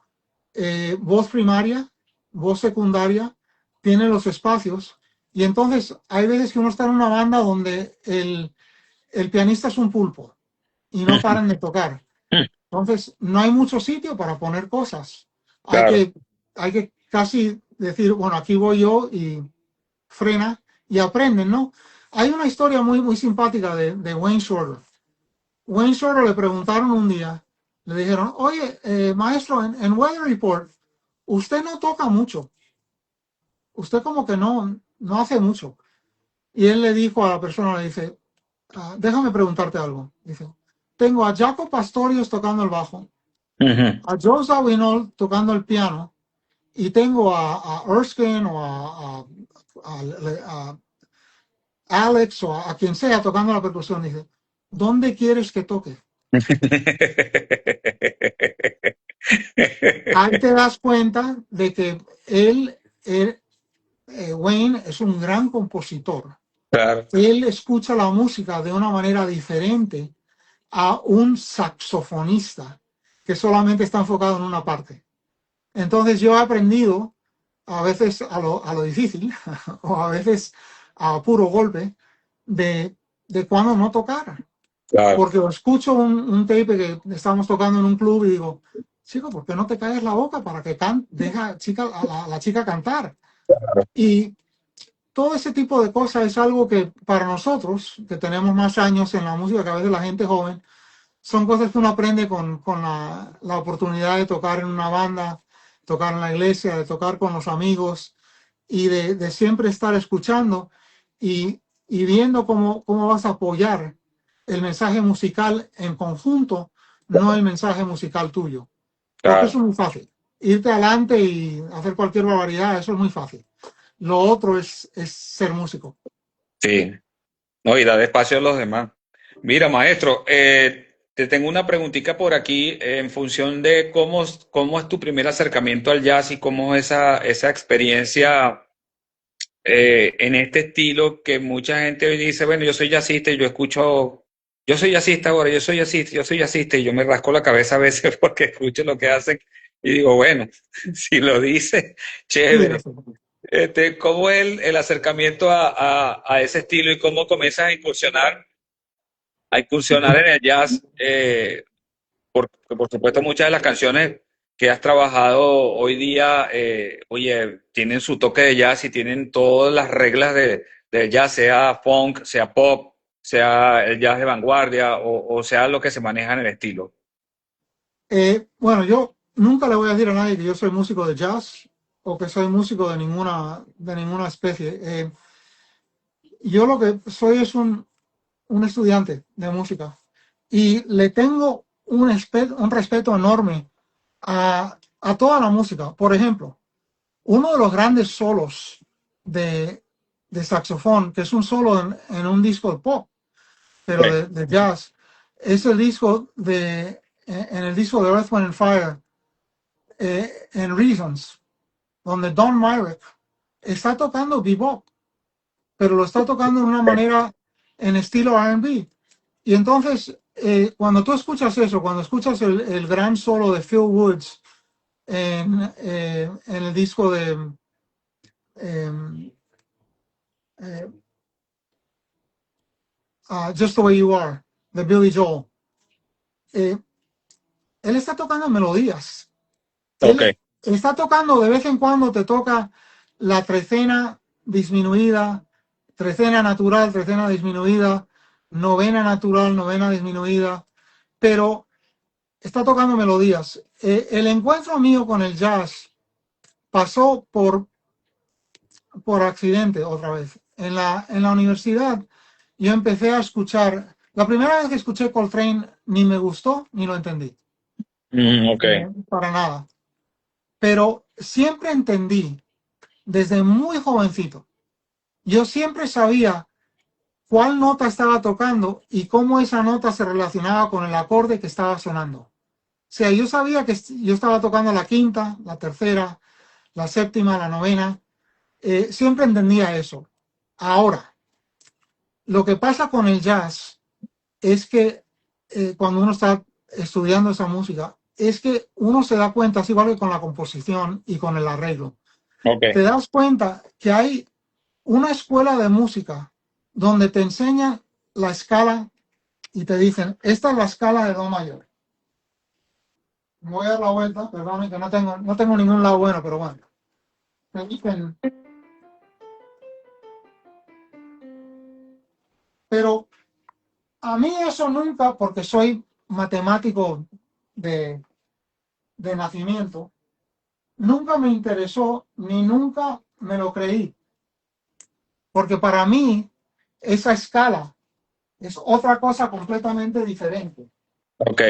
voz primaria, voz secundaria tiene los espacios. Y entonces hay veces que uno está en una banda donde el pianista es un pulpo y no paran de tocar. Entonces no hay mucho sitio para poner cosas. Hay Claro. que, hay que casi decir, bueno, aquí voy yo y frena y aprenden, ¿no? Hay una historia muy, muy simpática de Wayne Shorter. Wayne Shorter le preguntaron un día, le dijeron, oye, maestro, en Weather Report, usted no toca mucho, usted como que no hace mucho. Y él le dijo a la persona, le dice, déjame preguntarte algo. Dice, tengo a Jaco Pastorius tocando el bajo, Ujú. a Joe Zawinul tocando el piano, y tengo a Erskine o a Alex o a quien sea tocando la percusión. Dice, ¿dónde quieres que toque? Ahí te das cuenta de que Wayne es un gran compositor. Claro, Él escucha la música de una manera diferente a un saxofonista que solamente está enfocado en una parte. Entonces yo he aprendido a veces a lo difícil o a veces a puro golpe de cuándo no tocar. claro, Porque escucho un tape que estamos tocando en un club y digo, chico, ¿por qué no te calles la boca para que deja chica, a la chica cantar? Y todo ese tipo de cosas es algo que para nosotros, que tenemos más años en la música que a veces la gente joven, son cosas que uno aprende con la oportunidad de tocar en una banda, tocar en la iglesia, de tocar con los amigos y de siempre estar escuchando y viendo cómo vas a apoyar el mensaje musical en conjunto, no el mensaje musical tuyo. Porque claro. eso es muy fácil. Irte adelante y hacer cualquier barbaridad, eso es muy fácil. Lo otro es ser músico. Sí. No, y dar espacio a los demás. Mira, maestro, te tengo una preguntita por aquí en función de cómo es tu primer acercamiento al jazz y cómo es esa experiencia en este estilo que mucha gente hoy dice, bueno, yo soy jazzista y yo escucho, yo soy jazzista ahora, yo soy jazzista y yo me rasco la cabeza a veces porque escucho lo que hacen y digo, bueno, si lo dice, Sí, chévere. eso. ¿Cómo es el acercamiento a ese estilo y cómo comienzas a incursionar en el jazz? Porque por supuesto muchas de las canciones que has trabajado hoy día, oye, tienen su toque de jazz y tienen todas las reglas de jazz, sea funk, sea pop, sea el jazz de vanguardia o sea lo que se maneja en el estilo. Bueno, yo nunca le voy a decir a nadie que yo soy músico de jazz o que soy músico de ninguna especie. Yo lo que soy es un estudiante de música y le tengo un respeto enorme a toda la música. Por ejemplo, uno de los grandes solos de, de saxofón, que es un solo en un disco de pop, pero Sí. de jazz, es el disco en el disco de Earth, Wind and Fire, en Reasons, donde Don Myrick está tocando bebop, pero lo está tocando de una manera en estilo R&B. Y entonces, cuando tú escuchas eso, cuando escuchas el gran solo de Phil Woods en el disco de eh, eh, Just the Way You Are, de Billy Joel, eh, él está tocando melodías. Ok. Él está tocando, de vez en cuando te toca la trecena disminuida, trecena natural, trecena disminuida, novena natural, novena disminuida, pero está tocando melodías. El encuentro mío con el jazz pasó por accidente otra vez. En la universidad yo empecé a escuchar, la primera vez que escuché Coltrane ni me gustó ni lo entendí, Ok. para nada. Pero siempre entendí, desde muy jovencito, yo siempre sabía cuál nota estaba tocando y cómo esa nota se relacionaba con el acorde que estaba sonando. O sea, yo sabía que yo estaba tocando la quinta, la tercera, la séptima, la novena. Siempre entendía eso. Ahora, lo que pasa con el jazz es que cuando uno está estudiando esa música, es que uno se da cuenta, es igual que con la composición y con el arreglo, te Ok. das cuenta que hay una escuela de música donde te enseñan la escala y te dicen, esta es la escala de do mayor. Me voy a dar la vuelta, perdón, que no tengo ningún lado bueno, pero bueno. Te dicen, pero a mí eso nunca, porque soy matemático de, de nacimiento, nunca me interesó ni nunca me lo creí, porque para mí esa escala es otra cosa completamente diferente. Ok.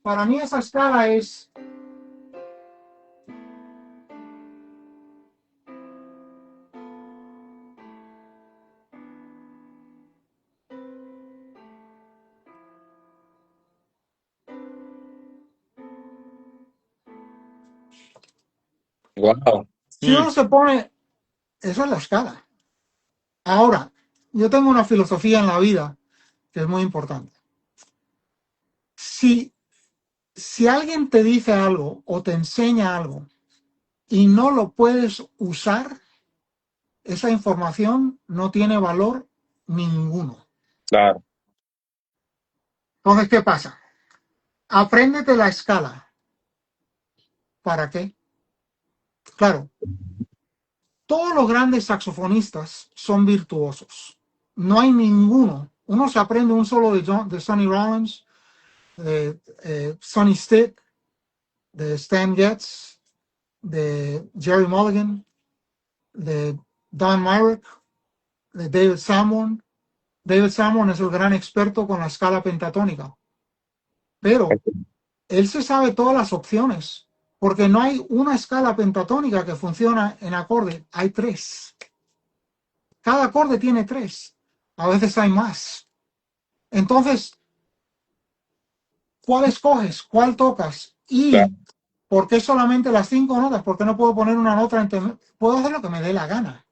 Para mí esa escala es, Wow. si uno se pone, eso es la escala. Ahora, yo tengo una filosofía en la vida que es muy importante. Si, si alguien te dice algo o te enseña algo y no lo puedes usar, esa información no tiene valor ninguno. Claro. Entonces, ¿qué pasa? Apréndete la escala. ¿Para qué? Claro, todos los grandes saxofonistas son virtuosos. No hay ninguno. Uno se aprende un solo de Sonny Rollins, de Sonny Stitt, de Stan Getz, de Jerry Mulligan, de Don Myrick, de David Sanborn. David Sanborn es el gran experto con la escala pentatónica, pero él se sabe todas las opciones, porque no hay una escala pentatónica que funciona en acorde, hay tres. Cada acorde tiene tres, a veces hay más. Entonces, ¿cuál escoges? ¿Cuál tocas? Claro. ¿Y por qué solamente las cinco notas? ¿Por qué no puedo poner una nota entre? Puedo hacer lo que me dé la gana,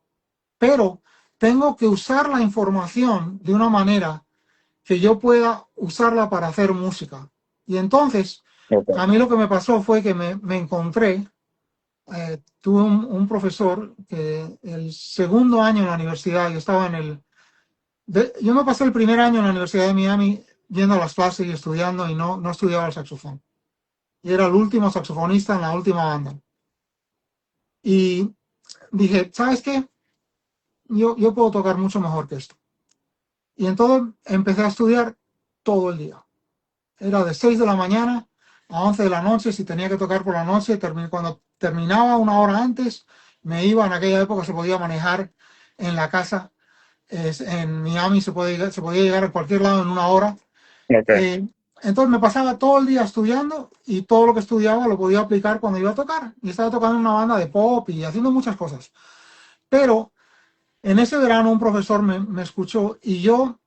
pero tengo que usar la información de una manera que yo pueda usarla para hacer música. Y entonces, Ok. a mí lo que me pasó fue que me encontré, tuve un profesor que el segundo año en la universidad, yo estaba yo me pasé el primer año en la Universidad de Miami yendo a las clases y estudiando y no estudiaba el saxofón. Y era el último saxofonista en la última banda. Y dije, ¿sabes qué? Yo puedo tocar mucho mejor que esto. Y entonces empecé a estudiar todo el día. Era de 6 de la mañana a 11 de la noche, si tenía que tocar por la noche, cuando terminaba una hora antes, me iba, en aquella época se podía manejar en la casa, en Miami se podía llegar a cualquier lado en una hora. Ok. Eh, entonces me pasaba todo el día estudiando y todo lo que estudiaba lo podía aplicar cuando iba a tocar. Y estaba tocando en una banda de pop y haciendo muchas cosas. Pero en ese verano un profesor me escuchó y yo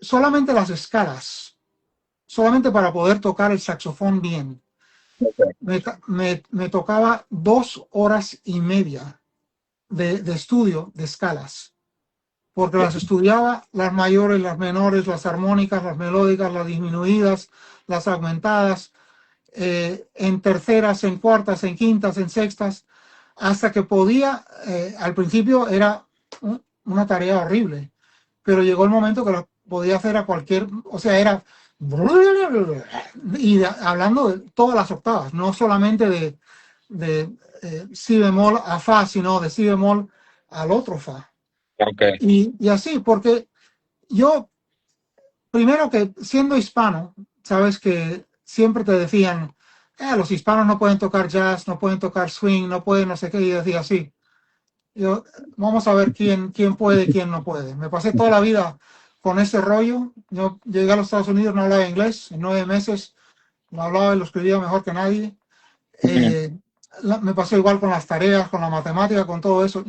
solamente las escalas, solamente para poder tocar el saxofón bien, me tocaba 2 horas y media de estudio de escalas, porque las estudiaba las mayores, las menores, las armónicas, las melódicas, las disminuidas, las aumentadas, en terceras, en cuartas, en quintas, en sextas, hasta que podía, al principio era una tarea horrible, pero llegó el momento que lo podía hacer a cualquier, o sea, era y hablando de todas las octavas, no solamente de si bemol a fa, sino de si bemol al otro fa. Ok. Y así, porque yo, primero que siendo hispano, sabes que siempre te decían, los hispanos no pueden tocar jazz, no pueden tocar swing, no pueden no sé qué, y decía así. Yo, vamos a ver quién puede y quién no puede. Me pasé toda la vida con ese rollo. Yo llegué a los Estados Unidos, no hablaba inglés, en 9 meses lo hablaba y lo escribía mejor que nadie. Eh, Me pasó igual con las tareas, con la matemática, con todo eso.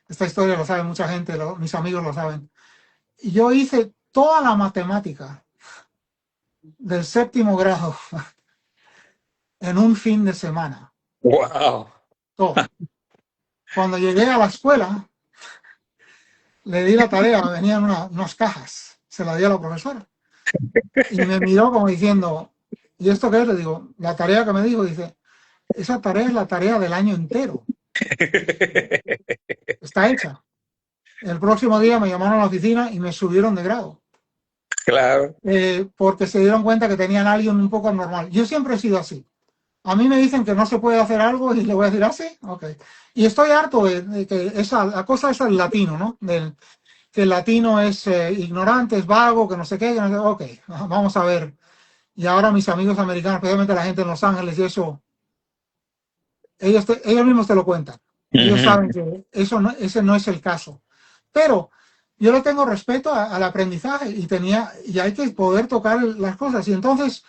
Esta historia lo sabe mucha gente, mis amigos lo saben. Y yo hice toda la matemática del séptimo grado en un fin de semana. Wow. Todo. Cuando llegué a la escuela, le di la tarea, venían unas cajas, se la di a la profesora. Y me miró como diciendo, ¿y esto qué es? Le digo, la tarea que me dijo, dice, esa tarea es la tarea del año entero. Está hecha. El próximo día me llamaron a la oficina y me subieron de grado. Claro. Porque se dieron cuenta que tenían a alguien un poco anormal. Yo siempre he sido así. A mí me dicen que no se puede hacer algo y le voy a decir, así, ok. Y estoy harto de que la cosa es el latino, ¿no? Que el latino es ignorante, es vago, que no sé qué, que no sé, ok, vamos a ver. Y ahora mis amigos americanos, especialmente la gente en Los Ángeles y eso, ellos mismos te lo cuentan. Ellos saben Ujú. que ese no es el caso. Pero yo le tengo respeto al aprendizaje y hay que poder tocar las cosas. Y entonces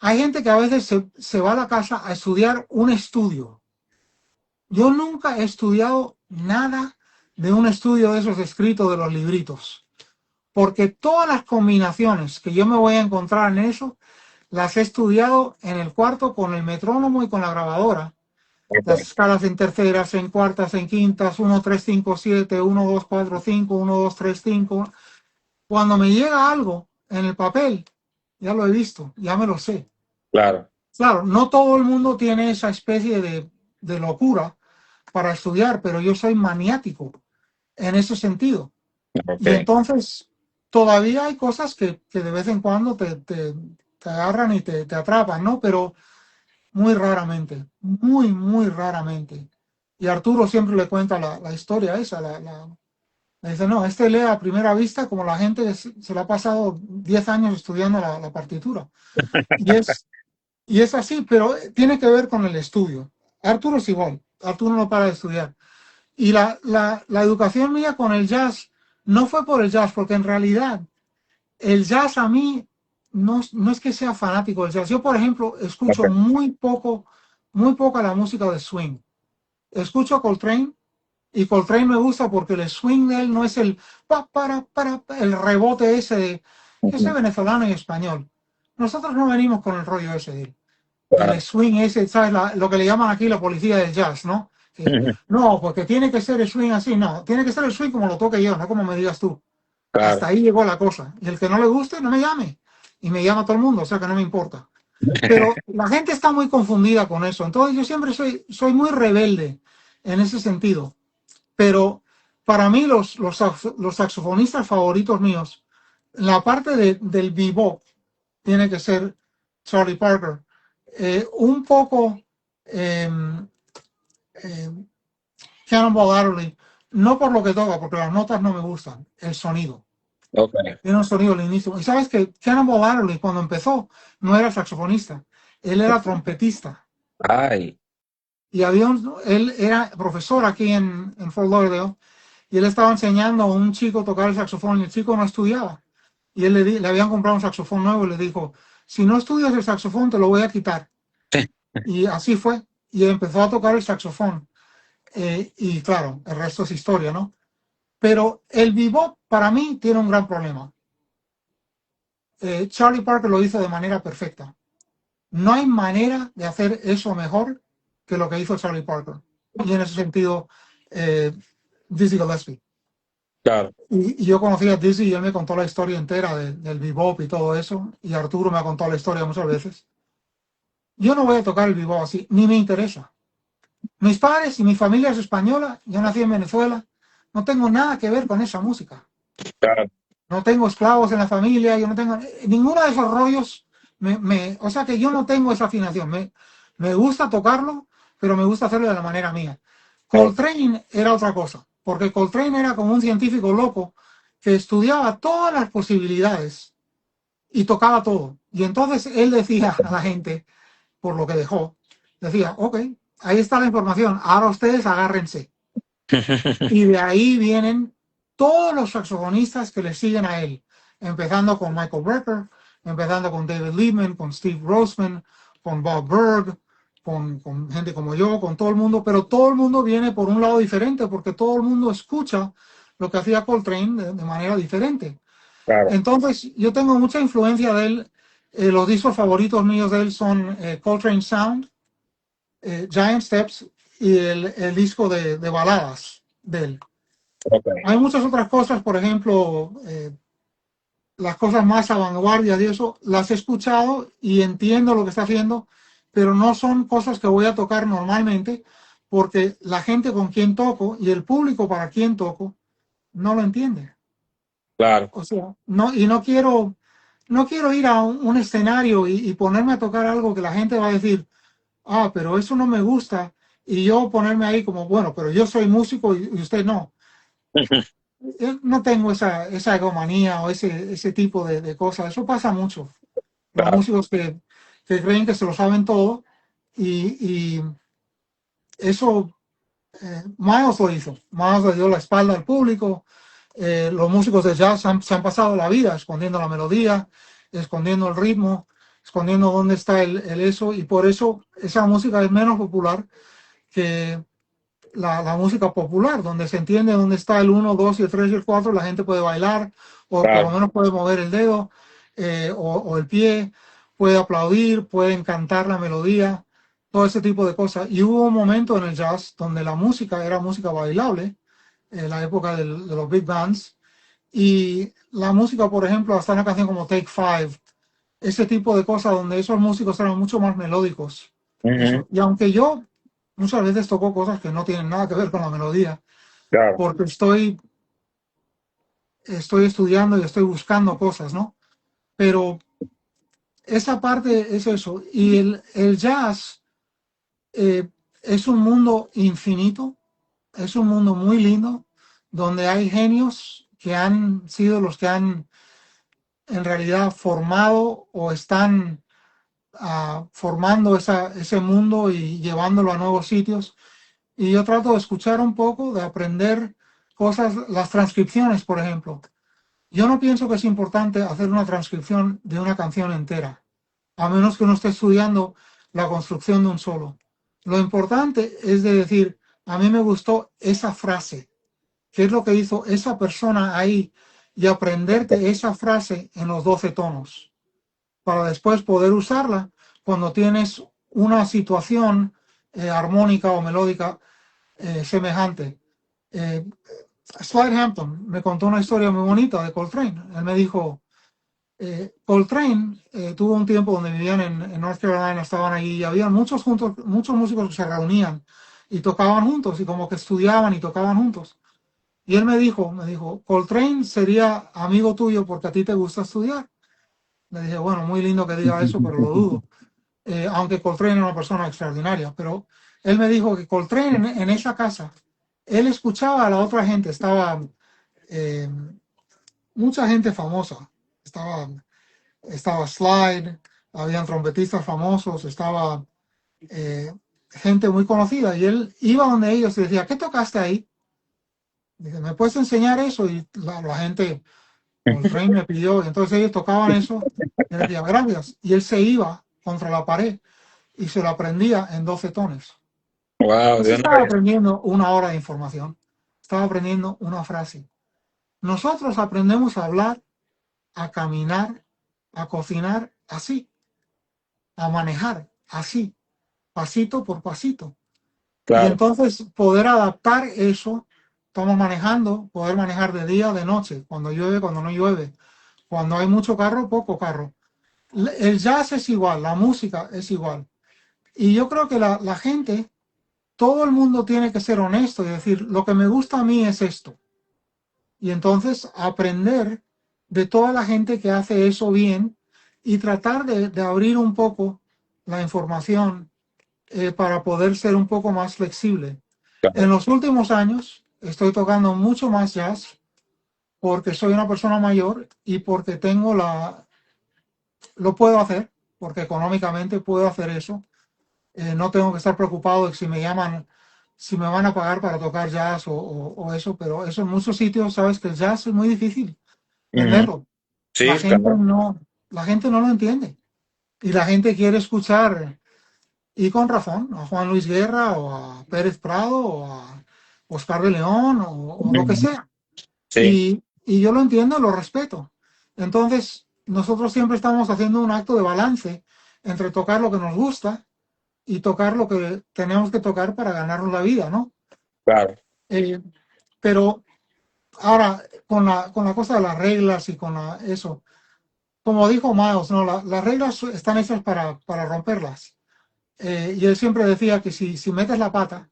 hay gente que a veces se va a la casa a estudiar un estudio. Yo nunca he estudiado nada de un estudio de esos escritos de los libritos, porque todas las combinaciones que yo me voy a encontrar en eso, las he estudiado en el cuarto con el metrónomo y con la grabadora. Las Ok, escalas en terceras, en cuartas, en quintas, 1, 3, 5, 7, 1, 2, 4, 5, 1, 2, 3, 5. Cuando me llega algo en el papel, ya lo he visto, ya me lo sé. claro. Claro, no todo el mundo tiene esa especie de locura para estudiar, pero yo soy maniático en ese sentido. Ok. Y entonces todavía hay cosas que de vez en cuando te agarran y te atrapan, ¿no? Pero muy raramente, muy raramente. Y Arturo siempre le cuenta la historia esa, le dice, no, este lee a primera vista como la gente se le ha pasado 10 años estudiando la partitura. Y es, y es así, pero tiene que ver con el estudio. Arturo es igual, Arturo no para de estudiar. Y la educación mía con el jazz no fue por el jazz, porque en realidad el jazz a mí no es que sea fanático del jazz. Yo, por ejemplo, escucho Ok, muy poca la música de swing. Escucho Coltrane y Coltrane me gusta porque el swing de él no es el el rebote ese de yo soy ujú, venezolano y español. Nosotros no venimos con el rollo ese del claro. swing ese, ¿sabes? Lo que le llaman aquí la policía del jazz, ¿no? Que, Ujú, no, porque tiene que ser el swing así, no, tiene que ser el swing como lo toque yo, no como me digas tú. Hasta claro. ahí llegó la cosa. Y el que no le guste, no me llame. Y me llama todo el mundo, o sea que no me importa. Pero la gente está muy confundida con eso. Entonces yo siempre soy muy rebelde en ese sentido. Pero para mí los saxofonistas favoritos míos, la parte del bebop tiene que ser Charlie Parker. Un poco eh, eh, Cannonball Adderley, no por lo que toca, porque las notas no me gustan, el sonido. Ok. Tiene un sonido lindísimo. Y sabes que Cannonball Adderley cuando empezó no era saxofonista, él era trompetista. Ay. Y él era profesor aquí en Fort Lauderdale y él estaba enseñando a un chico a tocar el saxofón y el chico no estudiaba. Y él le habían comprado un saxofón nuevo y le dijo, si no estudias el saxofón te lo voy a quitar. Y así fue. Y empezó a tocar el saxofón. Y claro, el resto es historia, ¿no? Pero el bebop para mí tiene un gran problema. Charlie Parker lo hizo de manera perfecta. No hay manera de hacer eso mejor que lo que hizo Charlie Parker. Y en ese sentido, eh, Dizzy Gillespie. Claro. Y yo conocí a Dizzy y él me contó la historia entera del bebop y todo eso. Y Arturo me ha contado la historia muchas veces. Yo no voy a tocar el bebop así, ni me interesa. Mis padres y mi familia es española, yo nací en Venezuela, no tengo nada que ver con esa música. Claro. No tengo esclavos en la familia, yo no tengo ninguno de esos rollos. O sea que yo no tengo esa afinación. Me gusta tocarlo, pero me gusta hacerlo de la manera mía. Ok, Coltrane era otra cosa, porque Coltrane era como un científico loco que estudiaba todas las posibilidades y tocaba todo. Y entonces él decía a la gente, por lo que dejó, decía, ok, ahí está la información, ahora ustedes agárrense. Y de ahí vienen todos los saxofonistas que le siguen a él, empezando con Michael Brecker, empezando con David Liebman, con Steve Grossman, con Bob Berg, con gente como yo, con todo el mundo, pero todo el mundo viene por un lado diferente porque todo el mundo escucha lo que hacía Coltrane de manera diferente. claro. Entonces, yo tengo mucha influencia de él. Los discos favoritos míos de él son Coltrane Sound, Giant Steps y el disco de baladas de él. Ok. Hay muchas otras cosas, por ejemplo, las cosas más a vanguardia y eso, las he escuchado y entiendo lo que está haciendo pero no son cosas que voy a tocar normalmente porque la gente con quien toco y el público para quien toco no lo entiende. claro. O sea, no, y no quiero ir a un escenario y ponerme a tocar algo que la gente va a decir, ah, pero eso no me gusta, y yo ponerme ahí como, bueno, pero yo soy músico y usted no. Yo no tengo esa egomanía o ese tipo de cosas. Eso pasa mucho. Los Claro, músicos que creen que se lo saben todo y eso Miles lo hizo. Miles le dio la espalda al público. Los músicos de jazz se han pasado la vida escondiendo la melodía, escondiendo el ritmo, escondiendo dónde está el eso, y por eso esa música es menos popular que la música popular, donde se entiende dónde está el uno 2 y el 3 y el 4 la gente puede bailar, o por lo claro, menos puede mover el dedo o el pie, puede aplaudir, pueden cantar la melodía, todo ese tipo de cosas. Y hubo un momento en el jazz donde la música era música bailable, en la época de los big bands, y la música, por ejemplo, hasta una canción como Take Five, ese tipo de cosas donde esos músicos eran mucho más melódicos. ujú, Eso. Y aunque yo muchas veces toco cosas que no tienen nada que ver con la melodía, claro, porque estoy estudiando y estoy buscando cosas, ¿no? Pero esa parte es eso. Y el jazz eh, es un mundo infinito, es un mundo muy lindo, donde hay genios que han sido los que han en realidad formado o están formando ese mundo y llevándolo a nuevos sitios. Y yo trato de escuchar un poco, de aprender cosas, las transcripciones, por ejemplo. Yo no pienso que es importante hacer una transcripción de una canción entera, a menos que uno esté estudiando la construcción de un solo. Lo importante es de decir, a mí me gustó esa frase, qué es lo que hizo esa persona ahí, y aprenderte esa frase en los 12 tonos, para después poder usarla cuando tienes una situación armónica o melódica semejante. Eh, Slide Hampton me contó una historia muy bonita de Coltrane. Él me dijo, Coltrane tuvo un tiempo donde vivían en North Carolina, estaban allí y había muchos músicos que se reunían y tocaban juntos y como que estudiaban y tocaban juntos. Y él me dijo, Coltrane sería amigo tuyo porque a ti te gusta estudiar. Le dije, bueno, muy lindo que diga eso, pero lo dudo. Aunque Coltrane era una persona extraordinaria, pero él me dijo que Coltrane en esa casa, él escuchaba a la otra gente, estaba eh, mucha gente famosa, estaba Slide, habían trompetistas famosos, estaba eh, gente muy conocida, y él iba donde ellos y decía, ¿qué tocaste ahí? Dice, ¿me puedes enseñar eso? Y la gente, Coltrane me pidió, y entonces ellos tocaban eso, y él decía, gracias, y él se iba contra la pared y se lo aprendía en 12 tonos. wow, No se yo no estaba había- aprendiendo una hora de información, estaba aprendiendo una frase. Nosotros aprendemos a hablar, a caminar, a cocinar así, a manejar así, pasito por pasito. Y claro, entonces poder adaptar eso, estamos manejando, poder manejar de día, de noche, cuando llueve, cuando no llueve, cuando hay mucho carro, poco carro. El jazz es igual, la música es igual. Y yo creo que la gente, todo el mundo tiene que ser honesto y decir, lo que me gusta a mí es esto. Y entonces aprender de toda la gente que hace eso bien y tratar de abrir un poco la información para poder ser un poco más flexible. En claro, los últimos años estoy tocando mucho más jazz porque soy una persona mayor y porque lo puedo hacer, porque económicamente puedo hacer eso. No tengo que estar preocupado de si me llaman, si me van a pagar para tocar jazz o eso, pero eso en muchos sitios, sabes que el jazz es muy difícil ujú, venderlo. La sí, gente claro, no, la gente no lo entiende. Y la gente quiere escuchar, y con razón, a Juan Luis Guerra o a Pérez Prado o a Oscar de León o lo que ujú, sea. sí, Y yo lo entiendo, lo respeto. Entonces, nosotros siempre estamos haciendo un acto de balance entre tocar lo que nos gusta y tocar lo que tenemos que tocar para ganarnos la vida, ¿no? claro, Eh, pero ahora, con la cosa de las reglas y eso, como dijo Miles, ¿no? Las reglas están hechas para romperlas. y él siempre decía que si metes la pata,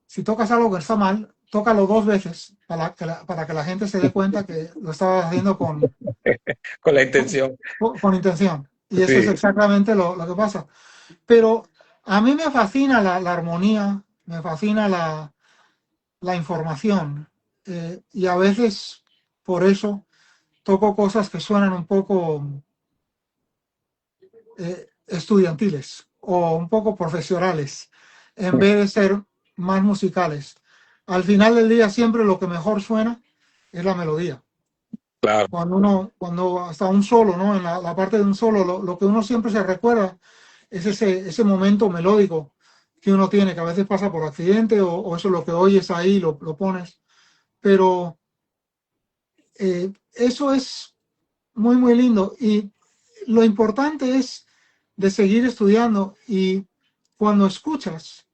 si tocas algo que está mal, tócalo dos veces para que la gente se dé cuenta que lo estabas haciendo Con la con, intención. con intención. Y eso es Sí, exactamente lo que pasa. Pero a mí me fascina la armonía, me fascina la información. Y a veces, por eso, toco cosas que suenan un poco estudiantiles o un poco profesionales, en vez de ser más musicales. Al final del día, siempre lo que mejor suena es la melodía. claro, Cuando hasta un solo, ¿no? En la parte de un solo, lo que uno siempre se recuerda es ese momento melódico que uno tiene, que a veces pasa por accidente o eso es lo que oyes ahí, lo pones. Pero eso es muy, muy lindo. Y lo importante es de seguir estudiando y cuando escuchas,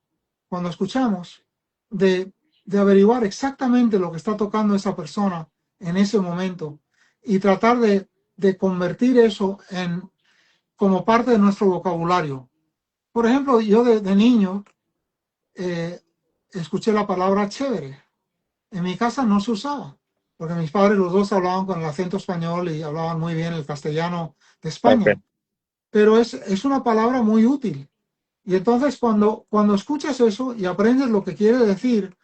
cuando escuchamos, de averiguar exactamente lo que está tocando esa persona en ese momento y tratar de convertir eso en como parte de nuestro vocabulario. Por ejemplo, yo de niño eh, escuché la palabra chévere. En mi casa no se usaba, porque mis padres los dos hablaban con el acento español y hablaban muy bien el castellano de ok, España, pero es una palabra muy útil. Y entonces cuando escuchas eso y aprendes lo que quiere decir,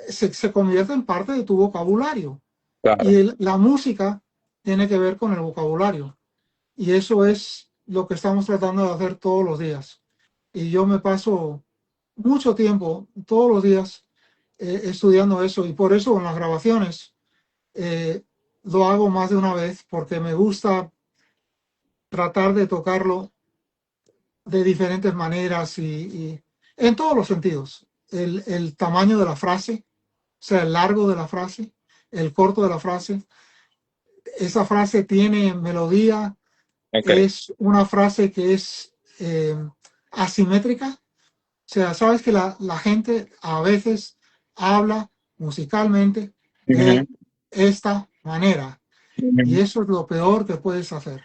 se convierte en parte de tu vocabulario. Y claro. la música tiene que ver con el vocabulario. Y eso es lo que estamos tratando de hacer todos los días. Y yo me paso mucho tiempo, todos los días, estudiando eso. Y por eso en las grabaciones eh, lo hago más de una vez, porque me gusta tratar de tocarlo de diferentes maneras y en todos los sentidos. El tamaño de la frase, o sea, el largo de la frase, el corto de la frase. Esa frase tiene melodía, Ok. es una frase que es asimétrica. O sea, sabes que la gente a veces habla musicalmente Ujú, de esta manera. Y ujú, eso es lo peor que puedes hacer.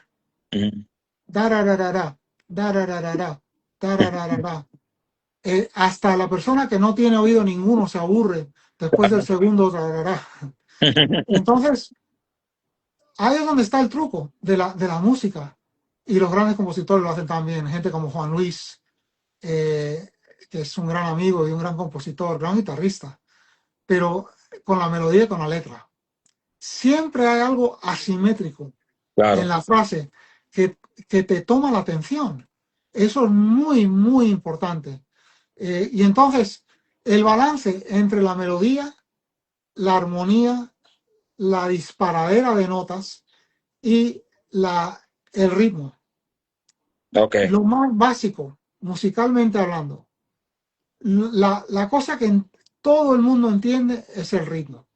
ujú. Darararara, darararara, darararara. Hasta la persona que no tiene oído ninguno se aburre después del segundo dararara. Entonces, ahí es donde está el truco de la música. Y los grandes compositores lo hacen también. Gente como Juan Luis, eh, que es un gran amigo y un gran compositor, gran guitarrista, pero con la melodía y con la letra. Siempre hay algo asimétrico en Claro, la frase que, que te toma la atención. Eso es muy, muy importante. Y entonces, el balance entre la melodía, la armonía, la disparadera de notas y el ritmo. ok, Lo más básico, musicalmente hablando, la cosa que todo el mundo entiende es el ritmo.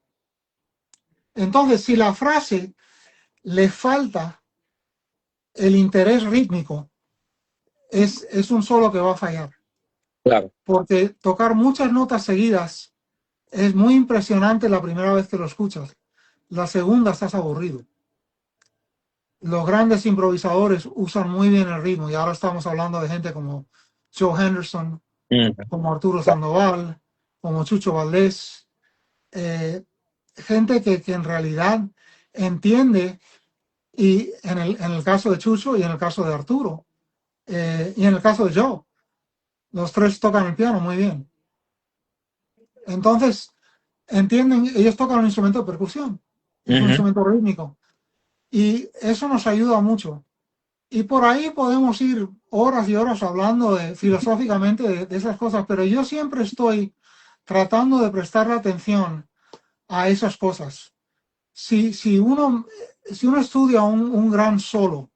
Entonces, si la frase le falta el interés rítmico, es un solo que va a fallar. claro. Porque tocar muchas notas seguidas es muy impresionante la primera vez que lo escuchas. La segunda estás aburrido. Los grandes improvisadores usan muy bien el ritmo y ahora estamos hablando de gente como Joe Henderson, Ujú, como Arturo Sandoval, como Chucho Valdés, eh, gente que en realidad entiende, y en el caso de Chucho y en el caso de Arturo, y en el caso de Joe, los tres tocan el piano muy bien. Entonces, entienden, ellos tocan un instrumento de percusión, es un ujú. instrumento rítmico, y eso nos ayuda mucho. Y por ahí podemos ir horas y horas hablando filosóficamente de esas cosas, pero yo siempre estoy tratando de prestarle atención a esas cosas. Si uno estudia un gran solo,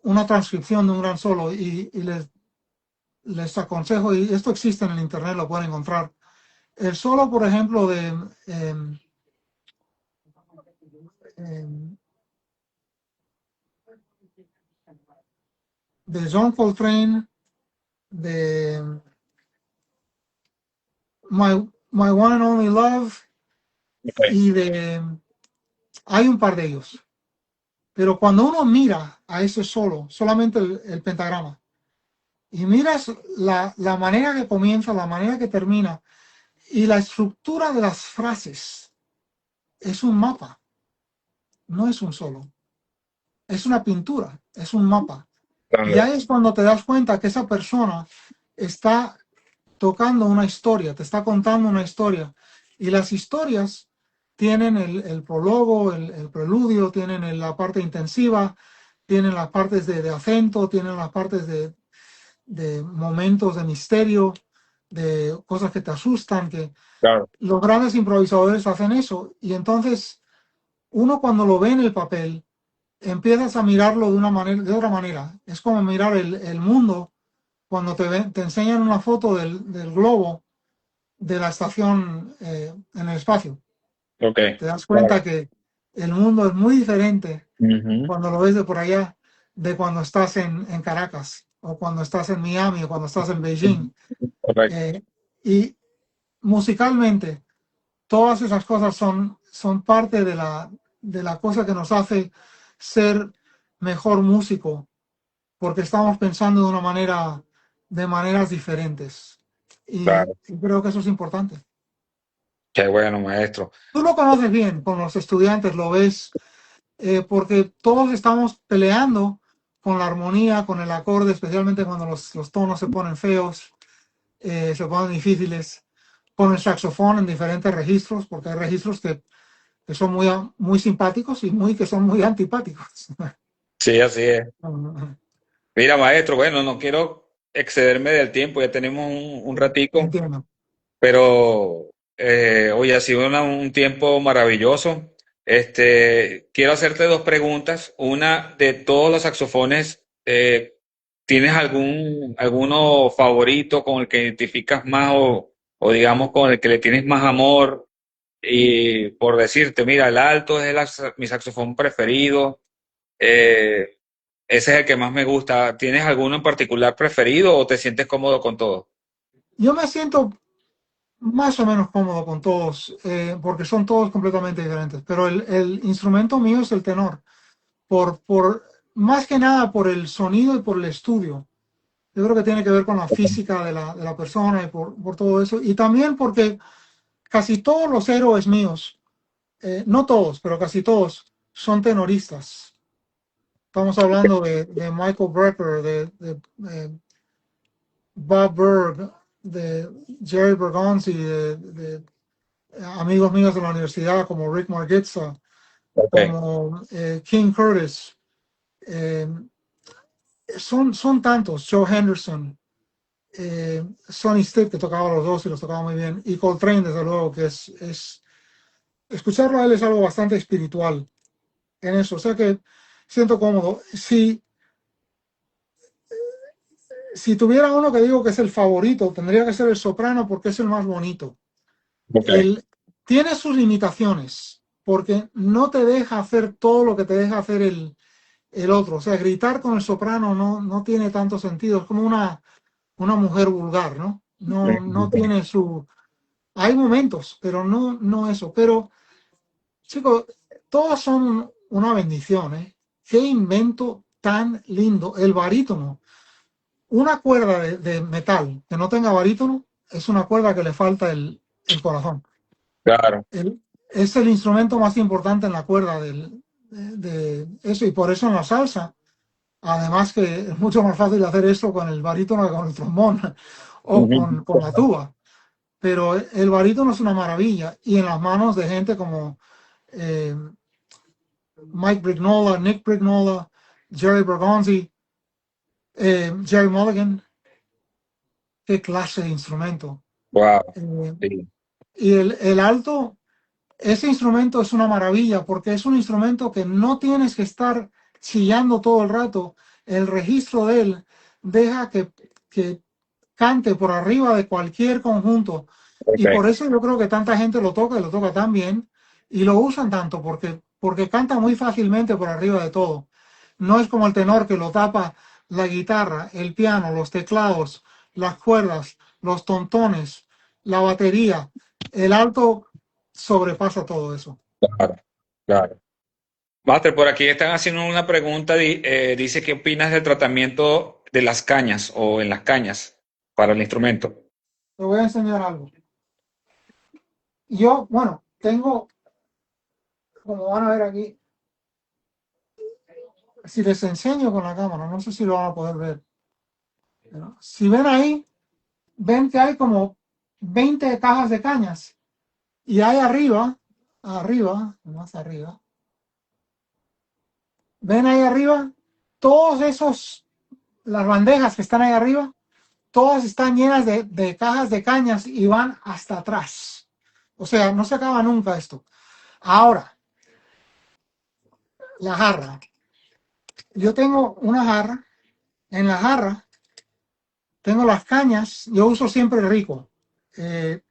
una transcripción de un gran solo, y les aconsejo, y esto existe en el internet, lo pueden encontrar, el solo, por ejemplo, em, de John Coltrane, de My One and Only Love, Ok. y hay un par de ellos. Pero cuando uno mira a ese solo, solamente el pentagrama, y miras la manera que comienza, la manera que termina y la estructura de las frases. Es un mapa, no es un solo. Es una pintura, es un mapa. Y Claro, ahí es cuando te das cuenta que esa persona está tocando una historia, te está contando una historia. Y las historias tienen el prólogo, el preludio, tienen la parte intensiva, tienen las partes de acento, tienen las partes de momentos de misterio, de cosas que te asustan, que claro, los grandes improvisadores hacen eso. Y entonces uno cuando lo ve en el papel, empiezas a mirarlo de una manera, de otra manera. Es como mirar el mundo cuando te enseñan una foto del globo de la estación en el espacio. ok, Te das claro. cuenta que el mundo es muy diferente Ujú, cuando lo ves de por allá de cuando estás en Caracas o cuando estás en Miami o cuando estás en Beijing. correcto, Eh, y musicalmente, todas esas cosas son parte de la cosa que nos hace ser mejor músico, porque estamos pensando de maneras diferentes. Y claro. creo que eso es importante. Qué bueno, maestro. Tú lo conoces bien con los estudiantes, lo ves, porque todos estamos peleando con la armonía, con el acorde, especialmente cuando los tonos se ponen feos, se ponen difíciles, con el saxofón en diferentes registros, porque hay registros que son muy simpáticos y que son muy antipáticos. Sí, así es. Mira, maestro, bueno, no quiero excederme del tiempo, ya tenemos un ratico, Entiendo. pero hoy ha sido un tiempo maravilloso. Quiero hacerte dos preguntas. Una, de todos los saxofones, ¿tienes alguno favorito con el que identificas más o digamos con el que le tienes más amor? Y por decirte, mira, el alto es mi saxofón preferido. eh, Ese es el que más me gusta. ¿Tienes alguno en particular preferido o te sientes cómodo con todo? Yo me siento más o menos cómodo con todos, porque son todos completamente diferentes, pero el instrumento mío es el tenor, más que nada por el sonido y por el estudio. Yo creo que tiene que ver con la física de la persona y por todo eso. Y también porque casi todos los héroes míos, no todos, pero casi todos, son tenoristas. Estamos hablando de Michael Brecker, de Bob Berg, de Jerry Bergonzi, de amigos míos de la universidad como Rick Margitza, Ok, como King Curtis. Eh, son tantos, Joe Henderson, Sonny Stitt, que tocaba los dos y los tocaba muy bien, y Coltrane, desde luego, que escucharlo a él es algo bastante espiritual en eso, o sea que siento cómodo. Si tuviera uno que digo que es el favorito, tendría que ser el soprano porque es el más bonito. ok, Él tiene sus limitaciones, porque no te deja hacer todo lo que te deja hacer el otro. O sea, gritar con el soprano no tiene tanto sentido. Es como una mujer vulgar, ¿no? No tiene su... Hay momentos, pero no eso. Pero, chicos, todos son una bendición, ¿eh? Qué invento tan lindo. El barítono. Una cuerda de metal que no tenga barítono es una cuerda que le falta el corazón. claro. Es el instrumento más importante en la cuerda de eso, y por eso en la salsa, además que es mucho más fácil hacer eso con el barítono que con el trombón o Ujú. con la tuba. Pero el barítono es una maravilla y en las manos de gente como eh, Mike Brignola, Nick Brignola, Jerry Bergonzi, Jerry Mulligan, qué clase de instrumento. Wow. Eh, Sí, y el alto, ese instrumento es una maravilla porque es un instrumento que no tienes que estar chillando todo el rato. El registro de él deja que cante por arriba de cualquier conjunto. Y por ok. eso yo creo que tanta gente lo toca y lo toca tan bien y lo usan tanto porque canta muy fácilmente por arriba de todo. No es como el tenor que lo tapa la guitarra, el piano, los teclados, las cuerdas, los tontones, la batería. El alto sobrepasa todo eso. Claro, claro. Master, por aquí están haciendo una pregunta, dice, ¿qué opinas del tratamiento de las cañas o en las cañas para el instrumento. Te voy a enseñar algo. Yo, bueno, tengo, como van a ver aquí, si les enseño con la cámara, no sé si lo van a poder ver. Pero si ven ahí, ven que hay como 20 cajas de cañas. Y hay más arriba, ven ahí arriba, todos esos, las bandejas que están ahí arriba, todas están llenas de cajas de cañas y van hasta atrás. O sea, no se acaba nunca esto. Ahora, la jarra. Yo tengo una jarra. En la jarra tengo las cañas. Yo uso siempre rico.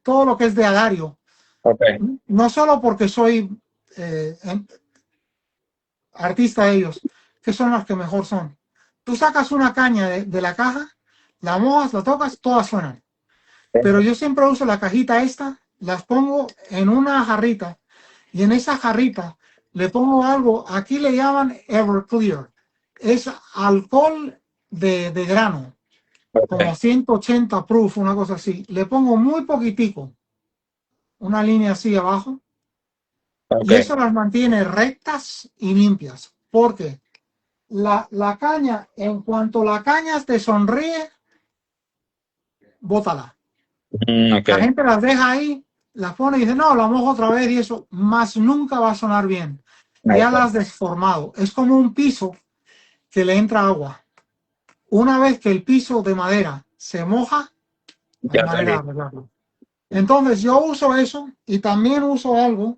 Todo lo que es de agario. Ok, No solo porque soy eh, artista de ellos, que son las que mejor son. Tú sacas una caña de la caja, la mojas, la tocas, todas suenan. Pero yo siempre uso la cajita esta, las pongo en una jarrita y en esa jarrita le pongo algo, aquí le llaman Everclear, es alcohol de grano, como ok, 180 proof, una cosa así. Le pongo muy poquitico, una línea así abajo, ok. y eso las mantiene rectas y limpias. Porque la caña, en cuanto la caña te sonríe, bótala. Ok, La gente las deja ahí, las pone y dice, no, la mojo otra vez y eso, más nunca va a sonar bien. Ya las ok. has desformado. Es como un piso que le entra agua. Una vez que el piso de madera se moja, no hay Ya está manera de listo. arreglarlo. Entonces yo uso eso y también uso algo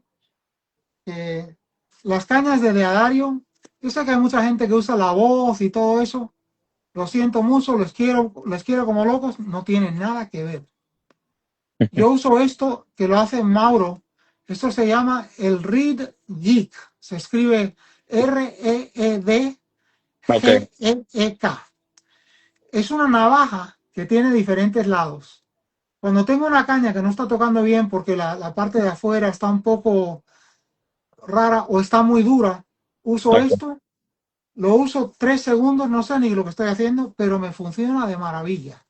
que las cañas de deodario, yo sé que hay mucha gente que usa la voz y todo eso. Lo siento mucho, les quiero como locos, no tienen nada que ver. Yo uso esto que lo hace Mauro. Esto se llama el Reed Geek. Se escribe Ok, Reedgeek. Es una navaja que tiene diferentes lados. Cuando tengo una caña que no está tocando bien porque la parte de afuera está un poco rara o está muy dura, uso ok. esto. Lo uso 3 segundos, no sé ni lo que estoy haciendo, pero me funciona de maravilla.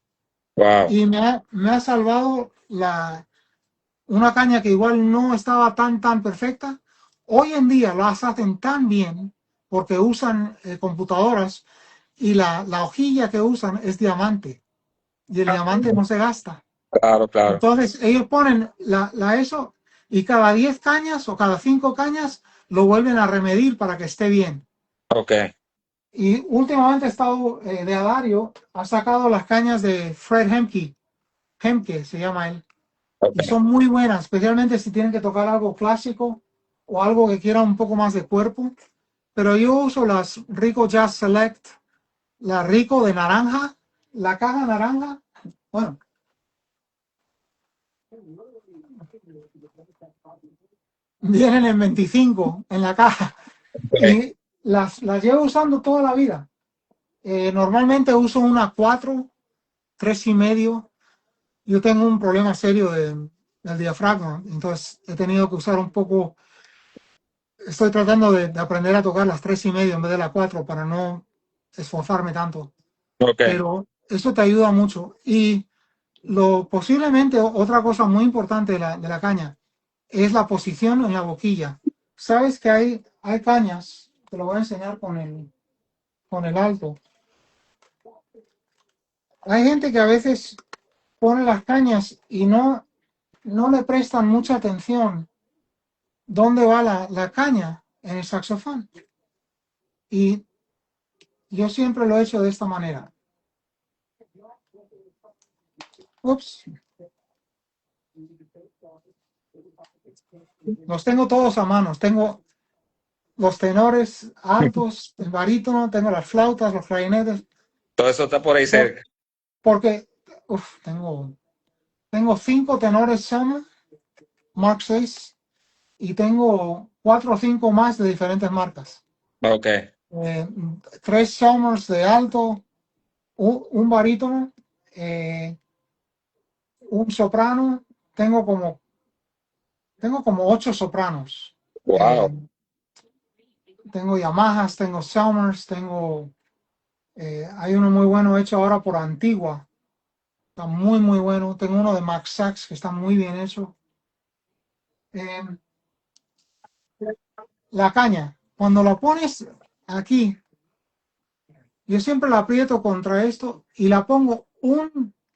Wow. Y me ha salvado una caña que igual no estaba tan perfecta. Hoy en día las hacen tan bien porque usan computadoras y la hojilla que usan es diamante y el diamante no se gasta. Claro, claro. Entonces ellos ponen eso y cada 10 cañas o cada 5 cañas lo vuelven a remedir para que esté bien. Ok, Y últimamente he estado de Adario, ha sacado las cañas de Fred Hemke se llama él, y ok. son muy buenas, especialmente si tienen que tocar algo clásico o algo que quiera un poco más de cuerpo. Pero yo uso las Rico Jazz Select, la Rico de naranja, la caja naranja, bueno, vienen en 25 en la caja Ok. y las llevo usando toda la vida. Normalmente uso una 4, 3,5. Yo tengo un problema serio del diafragma, entonces he tenido que usar un poco. Estoy tratando de aprender a tocar las 3,5 en vez de la 4 para no esforzarme tanto. Ok. Pero eso te ayuda mucho. Y posiblemente otra cosa muy importante de la caña es la posición en la boquilla. Sabes que hay cañas, te lo voy a enseñar con el alto. Hay gente que a veces pone las cañas y no le prestan mucha atención dónde va la caña en el saxofón. Y yo siempre lo he hecho de esta manera. Ups, los tengo todos a mano. Tengo los tenores altos, el barítono, tengo las flautas, los clarinetes. Todo eso está por ahí Por- cerca. porque tengo 5 tenores Summer Mark 6 y tengo 4 o 5 más de diferentes marcas. Ok. 3 Summers de alto, un barítono, eh, un soprano. Tengo como 8 sopranos. Eh, Wow. tengo Yamahas, tengo Summers, tengo Hay uno muy bueno hecho ahora por Antigua. Está muy, muy bueno. Tengo uno de Max Sachs que está muy bien hecho. Eh, la caña, cuando la pones aquí, yo siempre la aprieto contra esto y la pongo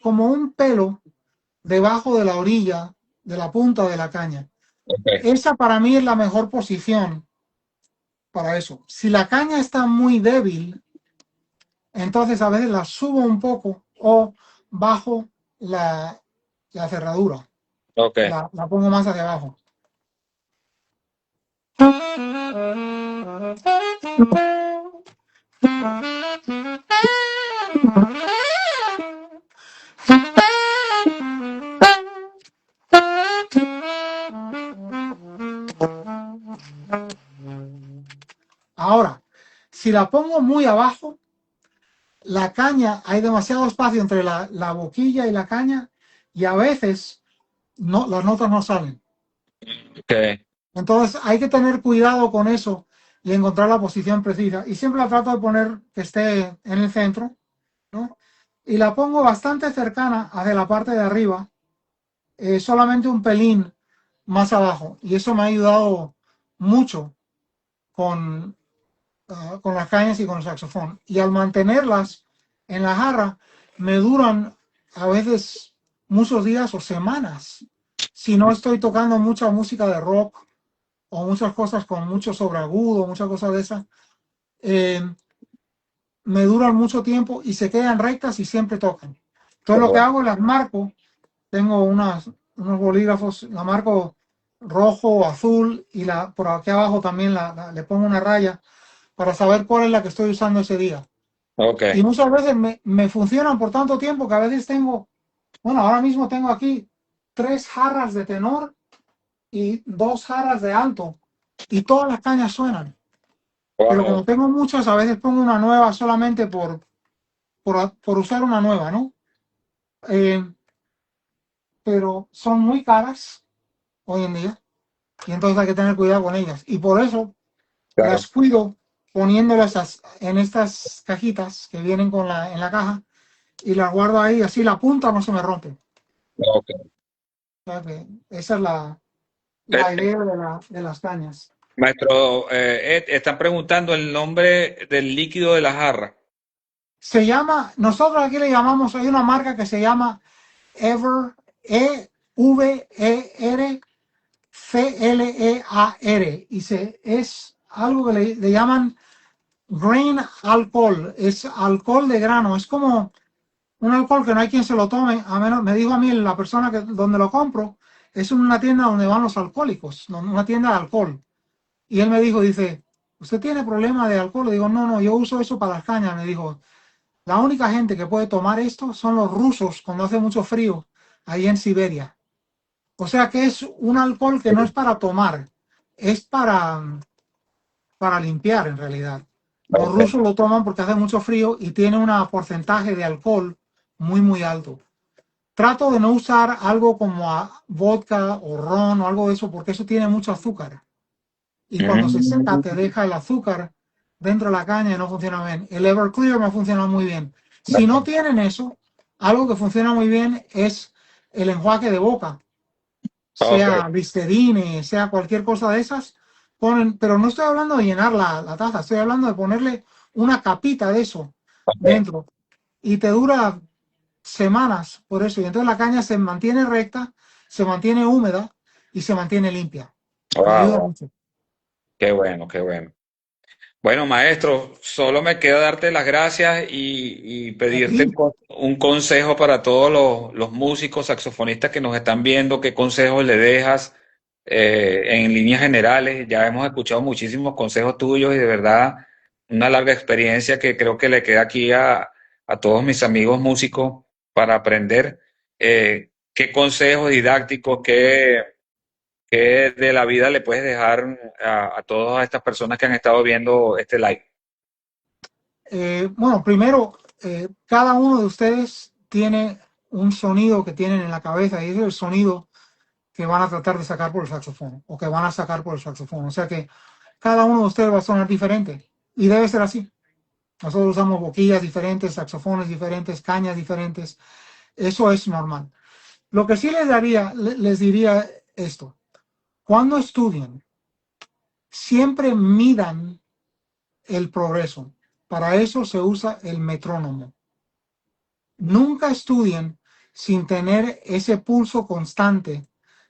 como un pelo debajo de la orilla de la punta de la caña. Ok, Esa para mí es la mejor posición para eso. Si la caña está muy débil, entonces a veces la subo un poco o bajo la, la cerradura, ok. la pongo más hacia abajo. Ahora, si la pongo muy abajo, la caña, hay demasiado espacio entre la boquilla y la caña y a veces no, las notas no salen. Ok. Entonces hay que tener cuidado con eso y encontrar la posición precisa. Y siempre la trato de poner que esté en el centro, ¿no? Y la pongo bastante cercana hacia la parte de arriba, solamente un pelín más abajo. Y eso me ha ayudado mucho con, con las cañas y con el saxofón. Y al mantenerlas en la jarra, me duran a veces muchos días o semanas. Si no estoy tocando mucha música de rock o muchas cosas con mucho sobreagudo, muchas cosas de esas, eh, me duran mucho tiempo y se quedan rectas y siempre tocan. Qué Entonces lo que bueno. hago es las marco, tengo unos bolígrafos, la marco rojo, azul y por aquí abajo también le pongo una raya para saber cuál es la que estoy usando ese día. Ok. Y muchas veces me funcionan por tanto tiempo que a veces tengo, bueno, ahora mismo tengo aquí 3 jarras de tenor y 2 jarras de alto y todas las cañas suenan. Pero Wow. como tengo muchas, a veces pongo una nueva solamente por usar una nueva, ¿no? Eh, pero son muy caras hoy en día y entonces hay que tener cuidado con ellas. Y por eso Claro. las cuido poniéndolas en estas cajitas que vienen en la caja y las guardo ahí, así la punta no se me rompe. Ok. O sea que esa es Eh, la idea de las cañas. Maestro, están preguntando el nombre del líquido de la jarra. Se llama, nosotros aquí le llamamos, hay una marca que se llama Ever, Ever Clear, y es algo que le llaman grain alcohol, es alcohol de grano, es como un alcohol que no hay quien se lo tome, a menos, me dijo a mí la persona donde lo compro, es una tienda donde van los alcohólicos, una tienda de alcohol. Y él me dijo, dice, ¿usted tiene problema de alcohol? Le digo, no, no, yo uso eso para las cañas. Me dijo, la única gente que puede tomar esto son los rusos cuando hace mucho frío, ahí en Siberia. O sea que es un alcohol que no es para tomar, es para limpiar en realidad. Los Ok. rusos lo toman porque hace mucho frío y tiene un porcentaje de alcohol muy, muy alto. Trato de no usar algo como vodka o ron o algo de eso porque eso tiene mucho azúcar. Y cuando se seca Mm, te deja el azúcar dentro de la caña y no funciona bien. El Everclear me funciona muy bien. Si no tienen eso, algo que funciona muy bien es el enjuague de boca, ok. sea Listerine, sea cualquier cosa de esas, ponen, pero no estoy hablando de llenar la taza, estoy hablando de ponerle una capita de eso Ok. dentro y te dura semanas por eso. Y entonces la caña se mantiene recta, se mantiene húmeda y se mantiene limpia. Me ayuda Wow, mucho. qué bueno, qué bueno. Bueno, maestro, solo me queda darte las gracias y A pedirte ti, un consejo para todos los músicos, saxofonistas que nos están viendo, qué consejos le dejas en líneas generales. Ya hemos escuchado muchísimos consejos tuyos y de verdad una larga experiencia que creo que le queda aquí a todos mis amigos músicos para aprender. ¿Qué consejos didácticos, qué de la vida le puedes dejar a todas estas personas que han estado viendo este live? bueno, primero, cada uno de ustedes tiene un sonido que tienen en la cabeza y ese es el sonido que van a tratar de sacar por el saxofón o que van a sacar por el saxofón. O sea que cada uno de ustedes va a sonar diferente y debe ser así. Nosotros usamos boquillas diferentes, saxofones diferentes, cañas diferentes. Eso es normal. Lo que sí les diría esto. Cuando estudien, siempre midan el progreso. Para eso se usa el metrónomo. Nunca estudien sin tener ese pulso constante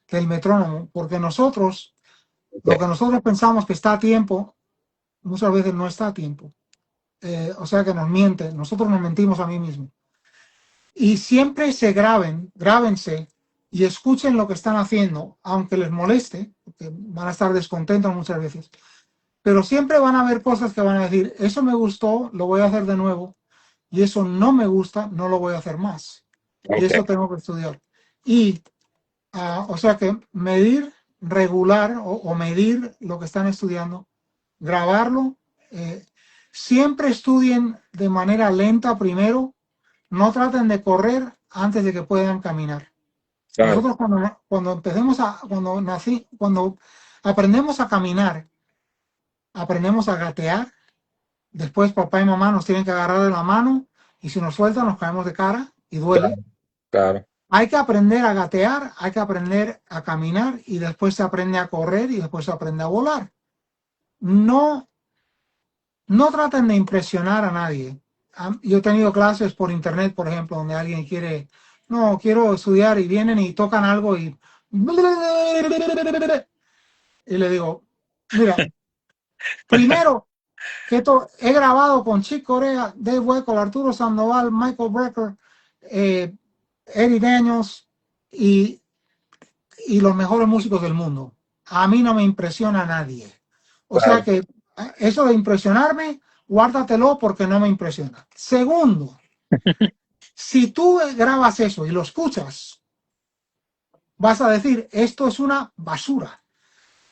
del metrónomo, porque lo que nosotros pensamos que está a tiempo, muchas veces no está a tiempo. O sea que nos miente, nosotros nos mentimos a mí mismos. Y siempre grábense y escuchen lo que están haciendo, aunque les moleste, porque van a estar descontentos muchas veces. Pero siempre van a haber cosas que van a decir, eso me gustó, lo voy a hacer de nuevo, y eso no me gusta, no lo voy a hacer más. Y Ok, eso tengo que estudiar. Y, o sea que medir regular o medir lo que están estudiando, grabarlo, eh, siempre estudien de manera lenta primero, no traten de correr antes de que puedan caminar. claro, Nosotros cuando aprendemos a caminar, aprendemos a gatear. Después papá y mamá nos tienen que agarrar de la mano y si nos sueltan nos caemos de cara y duele. claro, claro, Hay que aprender a gatear, hay que aprender a caminar y después se aprende a correr y después se aprende a volar. No, no traten de impresionar a nadie. Yo he tenido clases por internet, por ejemplo, donde alguien no, quiero estudiar y vienen y tocan algo y le digo, mira, primero que he grabado con Chick Corea, Dave Weckl, Arturo Sandoval, Michael Brecker, eh, Eddie Daniels y, y los mejores músicos del mundo. A mí no me impresiona nadie. O sea claro. que eso de impresionarme, guárdatelo porque no me impresiona. Segundo, si tú grabas eso y lo escuchas, vas a decir, esto es una basura.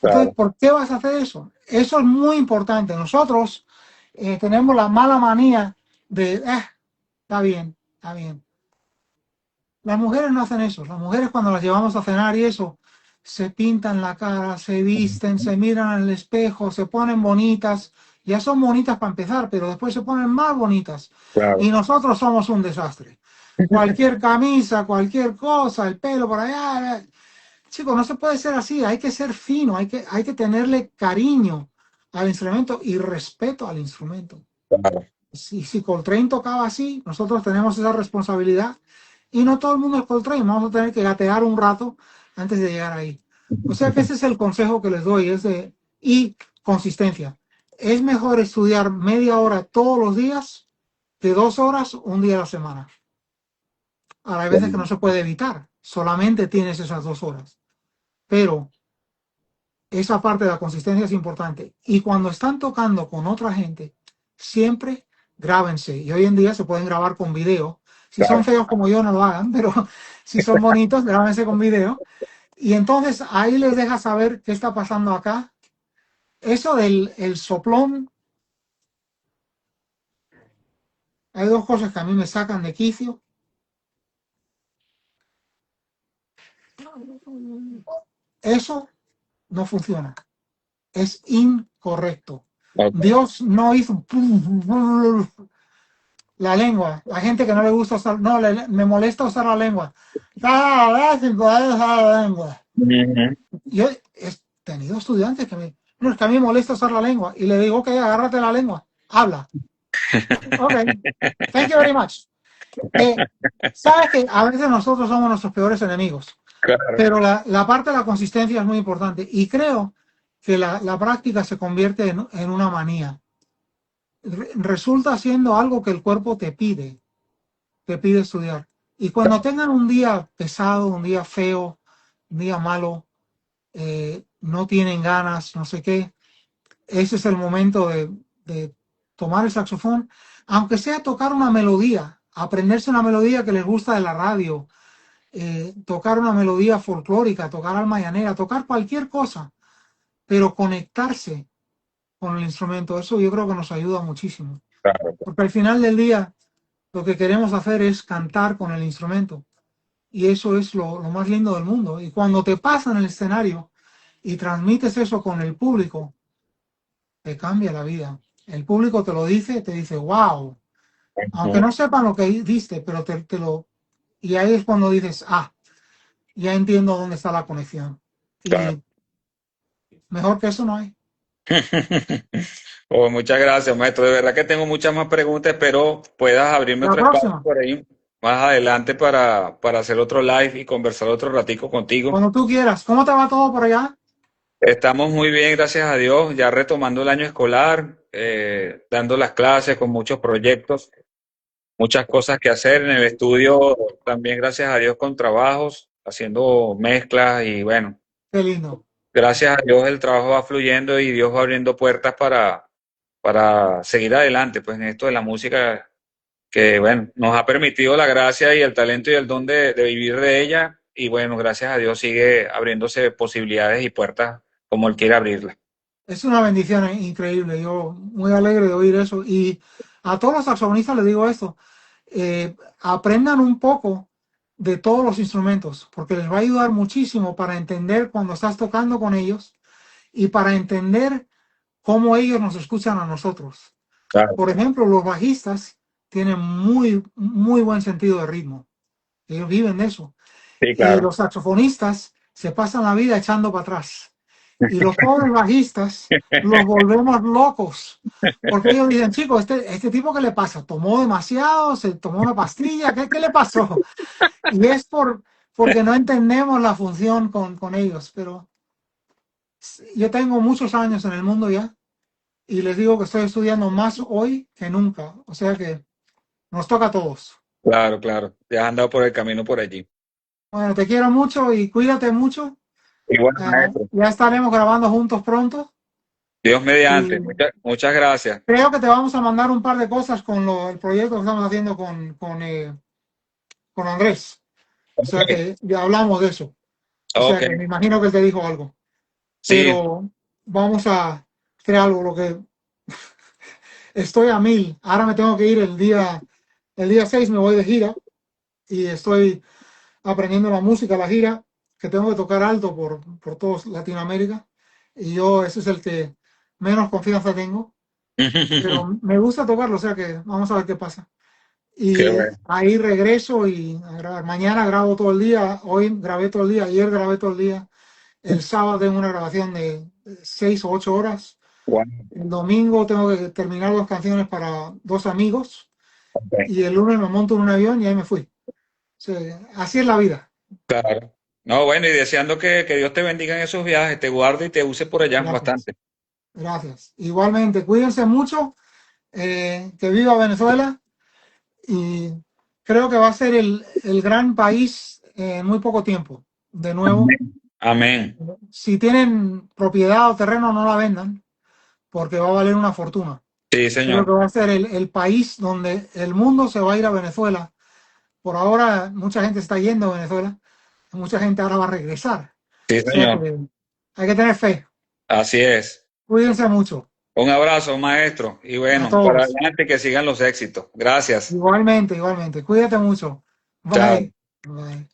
Entonces, Claro, ¿por qué vas a hacer eso? Eso es muy importante. Nosotros tenemos la mala manía de, está bien, está bien. Las mujeres no hacen eso. Las mujeres cuando las llevamos a cenar y eso, se pintan la cara, se visten, se miran en el espejo, se ponen bonitas. Ya son bonitas para empezar, pero después se ponen más bonitas. claro, Y nosotros somos un desastre. Cualquier camisa, cualquier cosa, el pelo por allá. Chicos, no se puede ser así. Hay que ser fino, hay que tenerle cariño al instrumento y respeto al instrumento. claro. Si Coltrane tocaba así, nosotros tenemos esa responsabilidad y no todo el mundo es Coltrane, vamos a tener que gatear un rato antes de llegar ahí. O sea que ese es el consejo que les doy, y consistencia. Es mejor estudiar media hora todos los días que 2 horas un día a la semana. Ahora hay veces que no se puede evitar, solamente tienes esas 2 horas, pero esa parte de la consistencia es importante. Y cuando están tocando con otra gente, siempre grábense. Y hoy en día se pueden grabar con video. Si son Claro. feos como yo, no lo hagan, pero si son bonitos, grábense con video. Y entonces ahí les deja saber qué está pasando acá. Eso del el soplón, hay dos cosas que a mí me sacan de quicio. Eso no funciona. Es incorrecto. Ok. Dios no hizo la lengua. Hay gente que no le gusta usar, no, me molesta usar la lengua. Ah, usar la lengua. Ujú. Yo he tenido estudiantes no, es que a mí me molesta usar la lengua. Y le digo, ok, agárrate la lengua, habla. Ok, thank you very much. Eh, Sabes que a veces nosotros somos nuestros peores enemigos, Claro, pero la parte de la consistencia es muy importante. Y creo que la práctica se convierte en una manía. Resulta siendo algo que el cuerpo te pide estudiar. Y cuando tengan un día pesado, un día feo, un día malo, no tienen ganas, no sé qué, ese es el momento de tomar el saxofón, aunque sea tocar una melodía, aprenderse una melodía que les gusta de la radio, tocar una melodía folclórica, tocar alma llanera, tocar cualquier cosa, pero conectarse con el instrumento, eso yo creo que nos ayuda muchísimo. claro, Porque al final del día lo que queremos hacer es cantar con el instrumento. Y eso es lo más lindo del mundo. Y cuando te pasa en el escenario y transmites eso con el público, te cambia la vida. El público te lo dice, te dice, wow, aunque Ujú. no sepan lo que diste, pero y ahí es cuando dices, ah, ya entiendo dónde está la conexión. Claro. Y mejor que eso no hay. Oh, muchas gracias, maestro. De verdad que tengo muchas más preguntas, pero puedas abrirme La otro espacio próxima, por ahí más adelante para hacer otro live y conversar otro ratico contigo. cuando tú quieras. ¿Cómo te va todo por allá? Estamos muy bien, gracias a Dios, ya retomando el año escolar, dando las clases con muchos proyectos, muchas cosas que hacer en el estudio, también gracias a Dios con trabajos, haciendo mezclas y bueno, Qué lindo. gracias a Dios el trabajo va fluyendo y Dios va abriendo puertas para seguir adelante, pues en esto de la música que bueno, nos ha permitido la gracia y el talento y el don de vivir de ella y bueno, gracias a Dios sigue abriéndose posibilidades y puertas como Él quiere abrirlas. Es una bendición increíble. Yo muy alegre de oír eso. Y a todos los saxofonistas les digo esto. Aprendan un poco de todos los instrumentos, porque les va a ayudar muchísimo para entender cuando estás tocando con ellos y para entender cómo ellos nos escuchan a nosotros. Claro, Por ejemplo, los bajistas tienen muy, muy buen sentido de ritmo. Ellos viven de eso. sí, Y claro. los saxofonistas se pasan la vida echando para atrás. Y los pobres bajistas los volvemos locos. Porque ellos dicen, chicos, este tipo, ¿qué le pasa? ¿Tomó demasiado? ¿Se tomó una pastilla? ¿Qué le pasó? Y es porque no entendemos la función con ellos. Pero yo tengo muchos años en el mundo ya y les digo que estoy estudiando más hoy que nunca. O sea que nos toca a todos. Claro, claro. Ya has andado por el camino por allí. Bueno, te quiero mucho y cuídate mucho. Y bueno, maestro, Ya estaremos grabando juntos pronto Dios mediante, y muchas gracias. creo que te vamos a mandar un par de cosas con el proyecto que estamos haciendo con Andrés. O sea Ok, que ya hablamos de eso. O ok, sea que me imagino que él te dijo algo. sí. Pero vamos a hacer algo, lo que estoy a mil. Ahora me tengo que ir el día 6 me voy de gira y estoy aprendiendo la música, la gira, que tengo que tocar alto por toda Latinoamérica. Y yo ese es el que menos confianza tengo, pero me gusta tocarlo, o sea que vamos a ver qué pasa. Qué Y bueno. ahí regreso y a grabar. Mañana grabo todo el día, hoy grabé todo el día, ayer grabé todo el día. El sábado tengo una grabación de 6 o 8 horas. Bueno, El domingo tengo que terminar 2 canciones para 2 amigos. ok, Y el lunes me monto en un avión y ahí me fui. O sea, así es la vida. claro. No, bueno, y deseando que Dios te bendiga en esos viajes, te guarde y te use por allá Gracias. bastante. Gracias. Igualmente, cuídense mucho. Que viva Venezuela. Y creo que va a ser el gran país en muy poco tiempo. De nuevo, Amén. Amén. si tienen propiedad o terreno, no la vendan porque va a valer una fortuna. Sí, Creo señor. que va a ser el país donde el mundo se va a ir a Venezuela. Por ahora, mucha gente está yendo a Venezuela. Mucha gente ahora va a regresar. Sí, O sea señor. que hay que tener fe. Así es. Cuídense mucho. Un abrazo, maestro. Y A bueno, para todos. adelante que sigan los éxitos. Gracias. Igualmente, igualmente. Cuídate mucho. Chao. Bye. Bye.